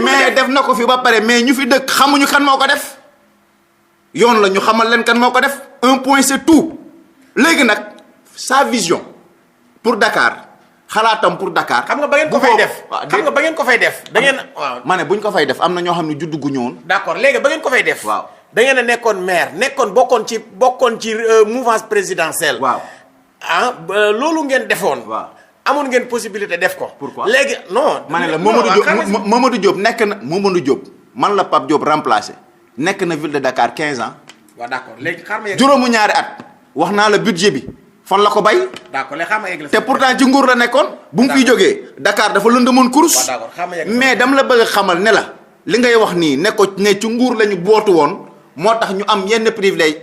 mais def na ko fi ba pare mais ñu fi dëkk xamuñu kan moo ko def yoon la ñu xamal leen kan moo ko def un point c'est tout léegi nag sa vision pour Dakar xalaatam pour Dakar. xam nga ba ngeen ko fay def xam nga ba ngeen ko fay def da ngeen waaw. ma ne bu ñu ko fay def am na ñoo xam ne juddu gu ñëwoon. d'accord léegi ba ngeen ko fay def. waaw da ngeen a nekkoon maire bokkoon ci mouvance présidentielle. waaw loolu ngeen defoon. waaw amoon ngeen possibilité def ko. pourquoi léegi non. ma ne la Mamadou Diop nekk na Mamadou Diop man la Pape Diop remplacé nekk na ville de Dakar 15 ans. waaw d'accord léegi xaar ma yegg. juróomu ñaari at wax naa la budget bi fan la ko bay. d'accord léegi xaar ma yegg. te pourtant ci nguur la nekkoon. bu mu fiy jógee Dakar dafa lëndëmoon course. d'accord xaar ma yegg. mais dama la bëgg a xamal ne la li ngay wax nii ne ko ne ci nguur la ñu bootu woon moo tax ñu am yenn privilège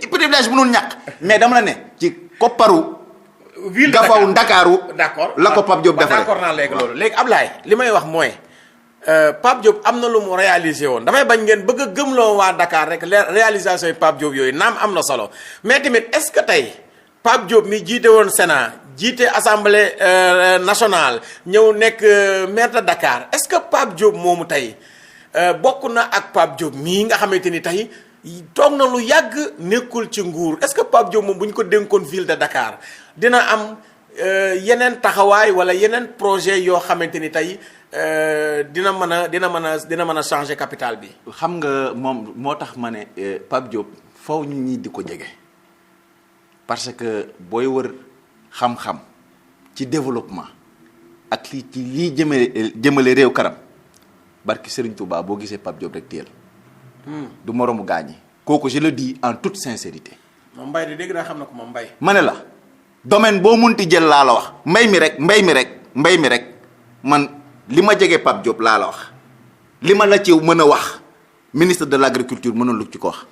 mënul ñàkk mais dama la ne ci kopparu. ville de gafaw Ndakaaru. d'accord la ko Pape Diop defaree. d'accord naa léegi loolu léegi Ablaye li may wax mooy Pape Diop am na lu mu réalisé woon damay bañ ngeen bëgg a gëmloo waa Dakar rek réalisation yi Pape Diop yooyu naam am na solo mais tamit est-ce que tey Pape Diop mi jiite woon Sénat jiite assemblée nationale ñëw nekk maire de Dakar est-ce que Pape Diop moomu tey bokk na ak Pape Diop mii nga xamante ni tey toog na lu yàgg nekkul ci nguur est-ce que Pape Diop moom bu ñu ko dénkoon ville de Dakar dina am yeneen taxawaay wala yeneen projet yoo xamante ni tey dina mën a changer capital bi. xam nga moom moo tax ma ne Pape Diop faw ñu ñi di ko jege parce que booy wër xam-xam ci développement ak lii jëmale réew kanam barki Serigne Touba boo gisee Pape Diop rek téel du moromu gaañi kooku je le dis en toute sincérité. moom Mbaye de dégg naa xam na ko moom Mbaye. ma ne la domaine boo munti jël laa la wax mbay mi rek man li ma jege Pape Diop laa la wax li ma la ci mën a wax ministre de l'agriculture mënul lu ci ko wax.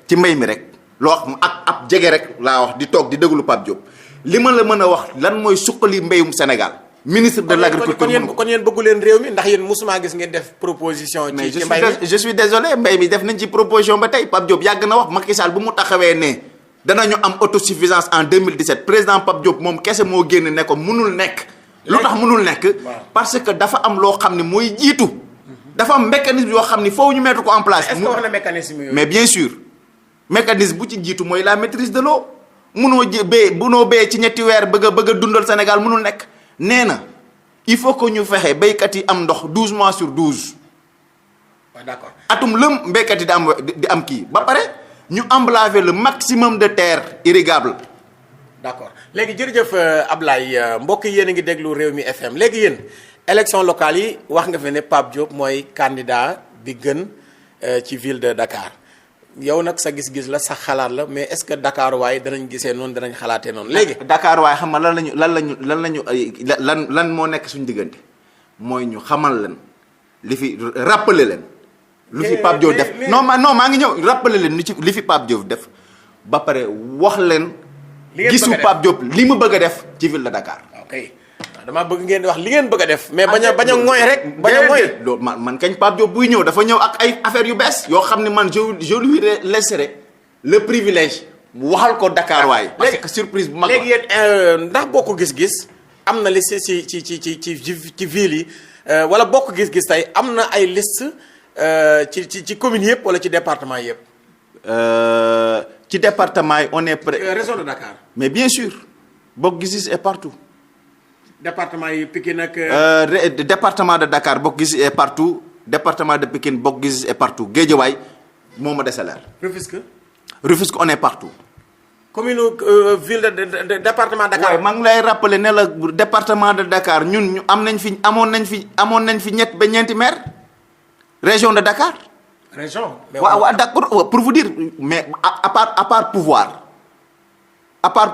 ci mbay mi rek loo wax ak ab jege rek laa wax di toog di déglu Pape Diop li ma la mën a wax lan mooy suqali mbéyum Sénégal. ministre de l'agriculture kon yéen bëggu leen réew mi ndax yéen musuma gis ngeen def proposition. ci mbay mi je suis désolé mbay mi def nañ ci proposition ba tey Pape Diop yàgg na wax Macky Sall bu mu taxawee ne danañu am autosuffisance en 2017 président Pape Diop moom kese moo génn ne ko mënul nekk. lu tax mënul nekk. parce que dafa am loo xam ne mooy jiitu. dafa am mécanisme yoo xam ne foofu ñu mettre ko en place. est-ce que wax na mécanisme yooyu. mais bien sûr mécanisme bu ci jiitu mooy la maîtrise de l'eau munoo bee ci ñetti weer bëgg a dundal Sénégal mënul nekk. nee na il faut que ñu fexe béykat yi am ndox 12 mois sur 12. waaw d'accord atum lëm béykat yi di am kii ba pare ñu emblaver le maximum de terre irrigable. d'accord léegi jërëjëf Ablaye mbokk yéen a ngi déglu Rewmi FM léegi yéen élection locale yi wax nga fi ne Pape Diop mooy candidat bi gën ci ville de Dakar yow nag sa gis-gis la sa xalaat la mais est-ce que Dakar waaye danañ gisee noonu danañ xalaatee noonu léegi. Dakar waaye xam nga lan moo nekk suñu diggante mooy ñu xamal leen li fi rappeler leen. lu fi Pape Diop def maa ngi ñëw rappeler leen li fi Pape Diop def ba pare wax leen. gisu Pape Diop li mu bëgg a def ci ville de Dakar. ok dama bëgg ngeen di wax li ngeen bëgg a def. mais bañ a ngooy rek. bañ a ngooy loolu man kañ Pape Diop buy ñëw dafa ñëw ak ay affaires yu bees. yoo xam ne man je lui laisserai le privilège mu waxal ko Dakar waaye. parce que surprise bu mag la léegi yéen ndax bokk gis-gis am na liste ci ville yi wala bokk gis-gis tey am na ay liste ci communes yëpp wala ci département yëpp. ci département yi on est prêt. région de Dakar. mais bien sûr bokk gis-gis est partout. département yi Pikine ak. département de Dakar bokk gis-gis est partout département de Pikine bokk gis-gis est partout Guédiawaye moo ma dese leer. Rufisque. Rufisque on est partout. commune ville de département Dakar. waaye maa ngi lay rappeler ne la département de Dakar ñun ñu amoon nañ fi ñett ba ñeenti maire région de Dakar. région. waaw d'accord pour vous dire mais à part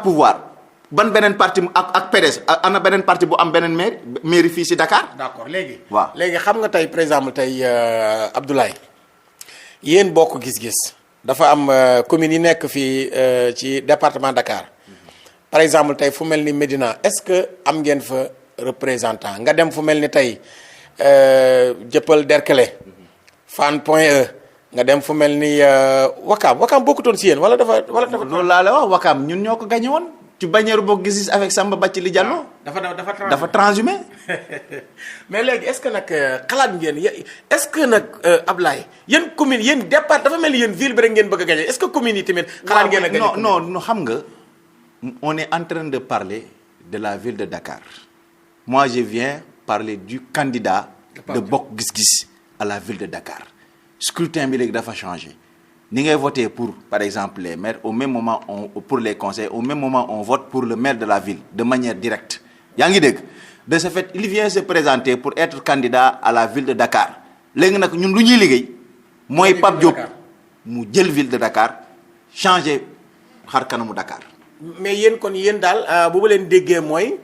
pouvoir ban beneen parti ak PDS ana beneen parti bu am beneen mairie fii si Dakar. d'accord léegi. waaw léegi xam nga tey par exemple tey Abdoulaye yéen bokk gis-gis dafa am communes yi nekk fii ci département Dakar par exemple tey fu mel ni Médina est-ce que am ngeen fa représentant nga dem fu mel ni tey Jëppal Derklé Fann Point E nga dem fu mel ni Wakaam bokkutoon si yéen wala dafa. loolu laa la wax Wakaam ñun ñoo ko gagné woon ci bannière bokk gis-gis avec Samba Bathily Diallo. dafa transhumé. mais léegi est-ce que nag xalaat ngeen est-ce que nag Ablaye yéen commune yéen départ dafa mel ni yéen ville bi rek ngeen bëgg a gagné est-ce que commune yi tamit. xalaat ngeen a gagné non xam nga on est en train de parler de la ville de Dakar moi je viens parler du candidat de bokk gis-gis à la ville de Dakar scrutin bi léegi dafa changé ni ngay voter pour par exemple les maires au même moment pour les conseils au même moment on vote pour le maire de la ville de manière directe yaa ngi dégg de ce fait il vient se présenter pour être candidat à la ville de Dakar léegi nag ñun lu ñuy liggéey mooy Pape Diop mu jël ville de Dakar changer xar kanamu Dakar. mais yéen kon yéen daal bu ma leen déggee mooy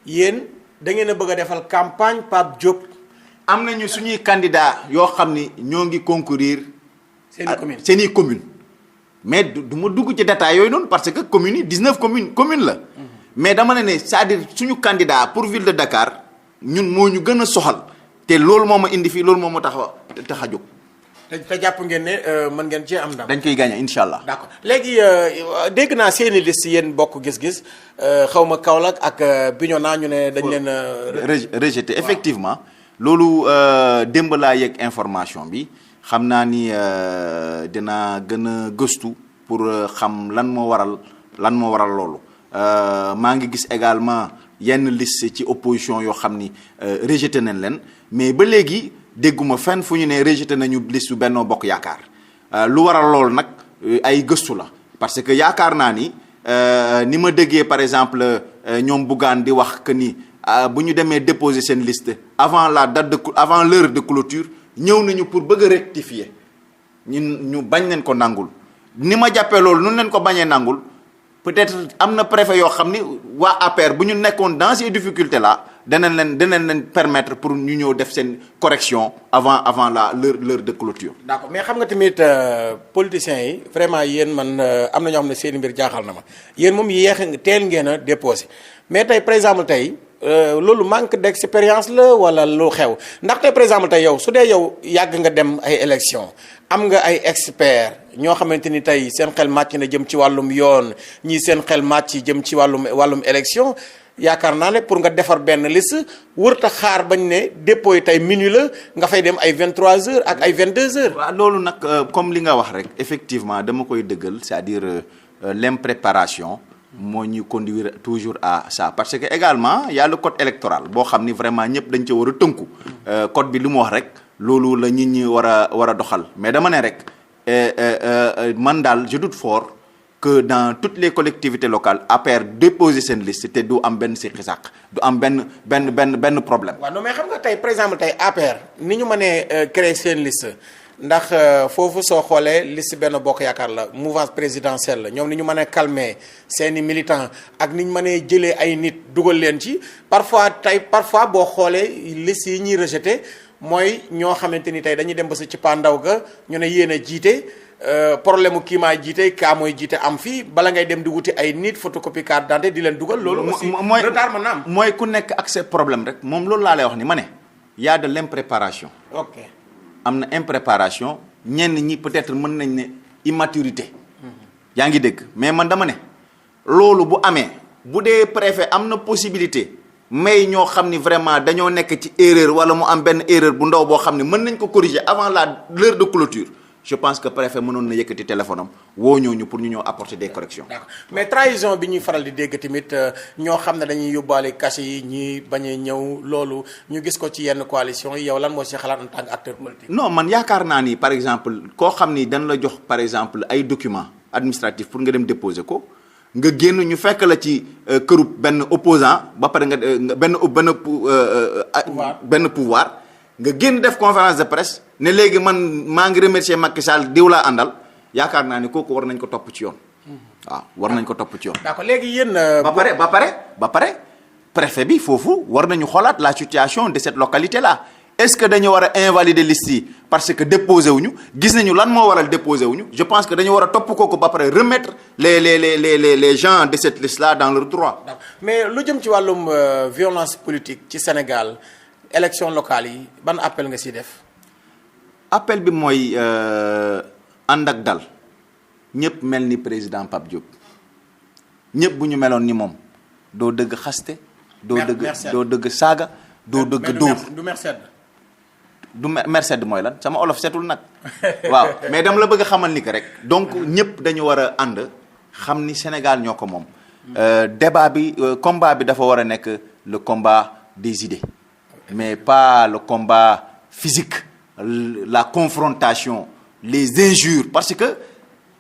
yéen da ngeen a bëgg a defal campagne Pape Diop. am nañu suñuy candidat yoo xam ni ñoo ngi concourir. seen i commune mais du ma dugg ci détail yooyu noonu parce que communes yi 19 commune la. mais dama ne c'est-à-dire suñu candidat pour ville de Dakar ñun moo ñu gën a soxal te loolu moo ma indi fii loolu moo ma tax a jóg. te jàpp ngeen ne mën ngeen cee am ndam. dañ koy gagné incha allah. d'accord léegi dégg naa seeni liste yéen bokk gis-gis xaw ma Kaolack ak Bignona ñu ne dañ leen. rejeté effectivement. loolu démb laa yegg information bi xam naa ni dina gën a gëstu pour xam lan moo waral loolu maa ngi gis également yenn liste ci opposition yoo xam ni rejeté nañ leen mais ba léegi dégguma fenn fu ñu ne rejeté nañu liste Benno Bokk Yaakaar lu waral loolu nag ay gëstu la parce que yaakaar naa ni ni ma déggee par exemple ñoom Bougane di wax que ni. bu ñu demee déposer seen liste avant avant l'heure de clôture ñëw nañu pour bëgg a rectifier ñu bañ leen ko nangul ni ma jàppee loolu nun leen ko bañee nangul peut-être am na préfet yoo xam ni waa APR bu ñu nekkoon dans ces difficultés là danañ leen permettre pour ñu ñëw def seen correction avant l'heure de clôture. d'accord mais xam nga tamit politiciens yi vraiment yéen man am na ñoo xam ne seen mbir jaaxal na ma yéen moom teel ngeen a déposer mais tey par exemple tey. loolu manque d'expérience la wala lu xew ndaxte par exemple tey yow su dee yow yàgg nga dem ay élections am nga ay experts ñoo xamante ni tey seen xel màcc na jëm ci wàllum yoon ñii seen xel màcc jëm ci wàllum élection yaakaar naa ne pour nga defar benn liste wërta xaar bañ ne dépôt yi tey minuit la nga fay dem ay 23h ak ay 22h. waaw loolu nag comme li nga wax rek effectivement dama koy dëggal c'est-à-dire l'impréparation. moo ñu conduire toujours à ça parce que également y a le code électoral boo xam ni vraiment ñëpp dañ ca war a tënku code bi li mu wax rek loolu la nit ñi war a doxal mais dama ne rek man daal je doute fort que dans toutes les collectivités locales APR déposer seen liste te du am benn siqi sàq du am benn problème. waaw non mais xam nga tey par exemple tey APR ni ñu mënee créer seen liste. ndax foofu soo xoolee liste Benno Bokk Yaakaar la mouvance présidentielle la ñoom ni ñu mën a calmer seeni militants ak ni ñu mënee jëlee ay nit dugal leen ci parfois boo xoolee liste yi ñuy rejeté mooy ñoo xamante ni tey dañuy dem ba sa ci pandaw ga ñu ne yéen a jiite problème mu kii maa jiite kaa mooy jiite am fii bala ngay dem di wuti ay nit photocopie carte d'identité di leen dugal. loolu aussi retard mën na am mooy ku nekk ak ses problème rek moom loolu laa lay wax ni ma ne y a de l'impréparation. ok. am na impréparation ñenn ñi peut-être mën nañ ne immaturité. yaa ngi dégg mais man dama ne loolu bu amee bu dee préfet am na possibilité may ñoo xam ni vraiment dañoo nekk ci erreur wala mu am benn erreur bu ndaw boo xam ne mën nañ ko corriger avant l'heure de clôture je pense que préfet mënoon na yëkkati téléphone am woo ñooñu pour ñu ñëw apporter des corrections. d'accord mais trahison bi ñuy faral di dégg tamit ñoo xam ne dañuy yóbbaale cachet yi ñi bañ a ñëw loolu ñu gis ko ci yenn coalition yi yow lan moo ci xalaat en tant qu'acteur politique. non man yaakaar naa ni par exemple koo xam ni dañ la jox par exemple ay documents administratifs pour nga dem déposer ko nga génn ñu fekk la ci këru benn opposant ba pare nga benn pouvoir nga génn def conférence de presse ne léegi man maa ngi remercier Macky Sall diw laa àndal yaakaar naa ni kooku war nañ ko topp ci yoon. waaw war nañ ko topp ci yoon. d'accord léegi yéen. ba pare préfet bi foofu war nañu xoolaat la situation de cette localité là est-ce que dañu war a invalider liste yi parce que déposé wuñu gis nañu lan moo waral déposé wuñu je pense que dañu war a topp kooku ba pare remettre les gens de cette liste là dans leur droit. mais lu jëm ci wàllum violence politique ci Sénégal élection locale yi ban appel nga siy def. appel bi mooy ànd ak dal ñëpp mel ni président Pape Diop ñëpp bu ñu meloon ni moom doo dëgg xaste. doo dëgg saaga. doo dëgg dóor du Merced. du Merced mooy lan sama olof setul nag waaw mais dama la bëgg a xamal ni que rek donc ñëpp dañu war a ànd xam ni Sénégal ñoo ko moom. débat bi combat bi dafa war a nekk le combat des idées mais pas le combat physique la confrontation les injures parce que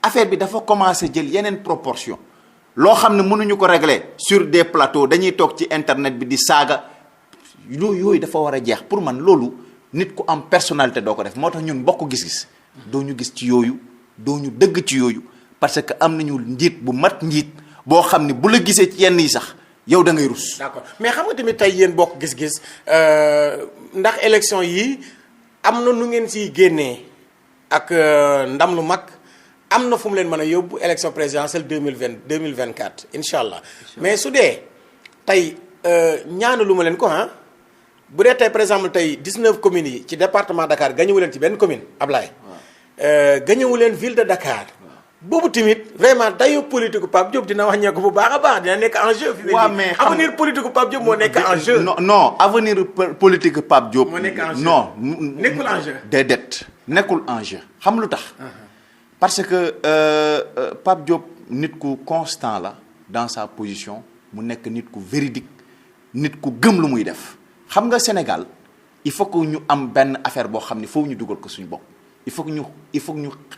affaire bi dafa commencer jël yeneen proportion loo xam ne mënuñu ko régler sur des plateaux dañuy toog ci internet bi di saaga yooyu dafa war a jeex pour man loolu nit ku am personnalité doo ko def moo tax ñun bokk gis-gis doo ñu gis ci yooyu doo ñu dëgg ci yooyu parce que am nañu njiit bu mat njiit boo xam ne bu la gisee ci yenn yi sax yow da ngay rus. d'accord mais xam nga tamit tey yéen bokk gis-gis ndax élection yi am na nu ngeen siy génnee ak ndam lu mag am na fu mu leen mën a yóbbu élection présidentielle 2024 incha allah mais su dee tey ñaanalu ma leen ko bu dee tey par exemple tey 19 communes yi ci département Dakar gañewu leen ci benn commune Ablaye. gañewu leen ville de Dakar. boobu tamit vraiment dayo politique Pape Diop dina wax ñeeku bu baax a baax dina nekk en jeu. waaw mais avenir politique Pape Diop moo nekk en jeu. non avenir politique Pape Diop. moo nekk en jeu non. nekkul en jeu. déedéet nekkul en jeu xam lu tax. parce que Pape Diop nit ku constant la dans sa position mu nekk nit ku véridique nit ku gëm lu muy def xam nga Sénégal il faut que ñu am benn affaire boo xam ne foofu ñu dugal ko suñu bopp il faut que ñu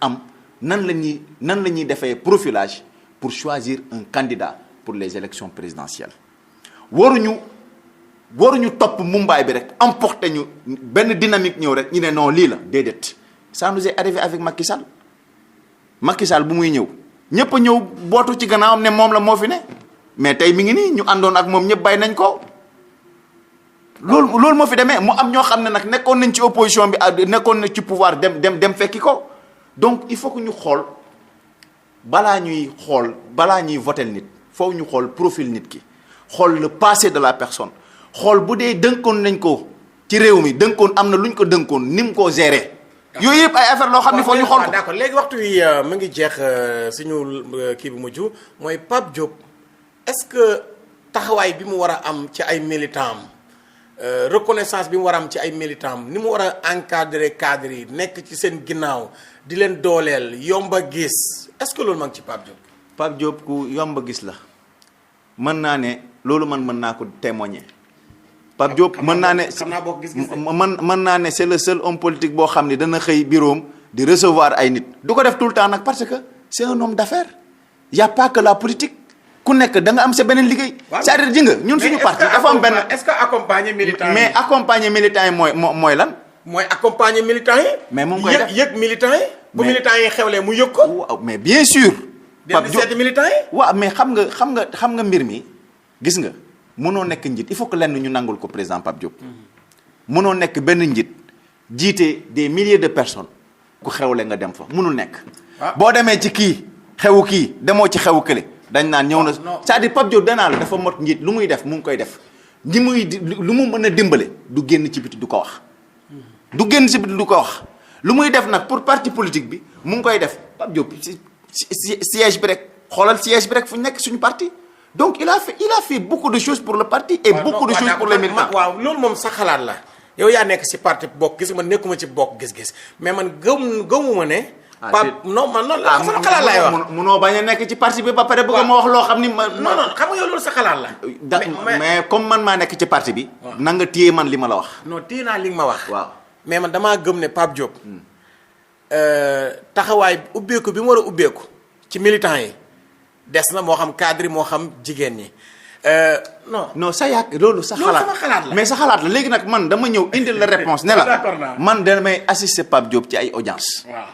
am. nan la ñuy defee profilage pour choisir un candidat pour les élections présidentielles waruñu topp Mumbaay bi rek emporter ñu benn dynamique ñëw rek ñu ne non lii la déedéet ça nous est arrivé avec Macky Sall bu muy ñëw ñëpp a ñëw bootu ci gannaawam ne moom la moo fi ne mais tey mi ngi nii ñu àndoon ak moom ñëpp bay nañ ko loolu moo fi demee mu am ñoo xam ne nag nekkoon nañ ci opposition bi nekkoon na ci pouvoir dem fekki ko. donc il faut que ñu xool balaa ñuy votel nit foofu ñu xool profil nit ki xool le passé de la personne xool bu dee dënkoon nañ ko ci réew mi dënkoon am na lu ñu ko dënkoon ni mu ko gérer. yooyu yëpp ay affaire loo xam ne foofu ñu xool ko. d'accord léegi waxtu wi mu ngi jeex suñu kii bu mujj mooy Pape Diop est-ce que taxawaay bi mu war a am ci ay militants reconnaissance bi mu war a am ci ay militants ni mu war a encadrer cadre yi nekk ci seen ginnaaw. di leen dooleel yomba gis est-ce que loolu ma ngi ci Pape Diop. Pape Diop ku yomba gis la mën naa ne loolu mën naa ko témoigner. Pape Diop mën naa ne xam naa boo gis-gis mën naa ne c'est le seul homme politique boo xam ne dana xëy bureau di recevoir ay nit. du ko def tout le temps nag parce que c'est un homme d'affaires y a pas que la politique ku nekk da nga am sa beneen liggéey. c'est-à-dire ji nga ñun suñu parti dafa am benn. est-ce que accompagner militants yi mais accompagner militants yi mooy lan. mooy accompagner militants yi. mais moom koy def yëg militants yi. bu militants yi xewlee mu yëg ko. waaw mais bien sûr. Pape Diop militants yi. waaw mais xam nga mbir mi gis nga mënoo nekk njiit il faut que lenn ñu nangul ko président Pape Diop. mënoo nekk benn njiit jiite des milliers de personnes ku xewle nga dem fa mënul nekk. boo demee ci kii xewu kii demoo ci xewu kële dañ naan ñëw na. c'est-à-dire Pape Diop danaa la dafa mot njiit lu muy def mu ngi koy def lu mu mën a dimbale du génn ci biti du ko wax. du génn ci biti du ko wax. lu muy def nag pour parti politique bi mu ngi koy def Pape Diop siège bi rek xoolal siège bi rek fu ñu nekk suñu parti donc il a fait beaucoup de choses pour le parti et beaucoup de choses pour les militants. waaw loolu moom sa xalaat la yow yaa nekk ci parti bokk gis man nekkuma ci bokk gis-gis mais man gëmuma ne. Pape non man noonu la sama xalaat laay wax. munoo bañ a nekk ci parti bi ba pare bëgg ma wax loo xam ni. non xam nga yow loolu sa xalaat la. mais comme man maa nekk ci parti bi. na nga téye man li ma la wax. non téye naa li nga ma wax. waaw. mais man damaa gëm ne Pape Diop taxawaay ubbeeku bi mu war a ubbeeku ci militants yi des na moo xam cadre yi moo xam jigéen ñi non sa yàq loolu sa xalaat sama xalaat la mais sa xalaat la léegi nag man dama ñëw indil la réponse ne d'accord la naa. man damay assister Pape Diop ci ay audience waaw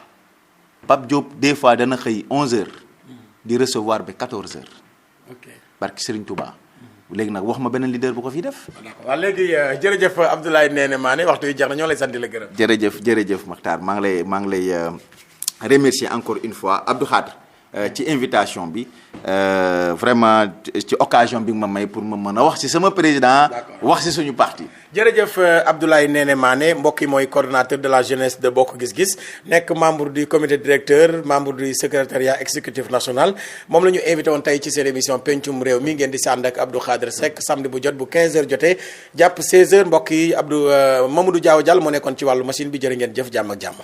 Pape Diop des fois dana xëy 11h di recevoir ba 14h ok barki Serigne Touba léegi nag wax ma beneen leader bu ko fi def. d'accord waaw léegi jërëjëf Abdoulaye Néné Mané waxtu yi jeex na ñoo lay sant di la gërëm. jërëjëf Makhtar maa ngi lay remercier encore une fois Abdou Khadre ci invitation bi vraiment ci occasion bi nga ma may pour ma mën a wax ci sama président. wax ci suñu parti. jërëjëf Abdoulaye Néné Mané mbokk yi mooy coordonnateur de la jeunesse de Bokk Gis Gis nekk membre du comité directeur membre du secrétariat exécutif national moom la ñu invité woon tey ci seen émission pencum réew mi ngeen di sànd ak Abdou Khadre Seck samedi bu jot bu 15h jotee jàpp 16h mbokk yi Mamadou Diaw Diall moo nekkoon ci wàllu machine bi jërë ngeen jëf jàmm ak jàmm.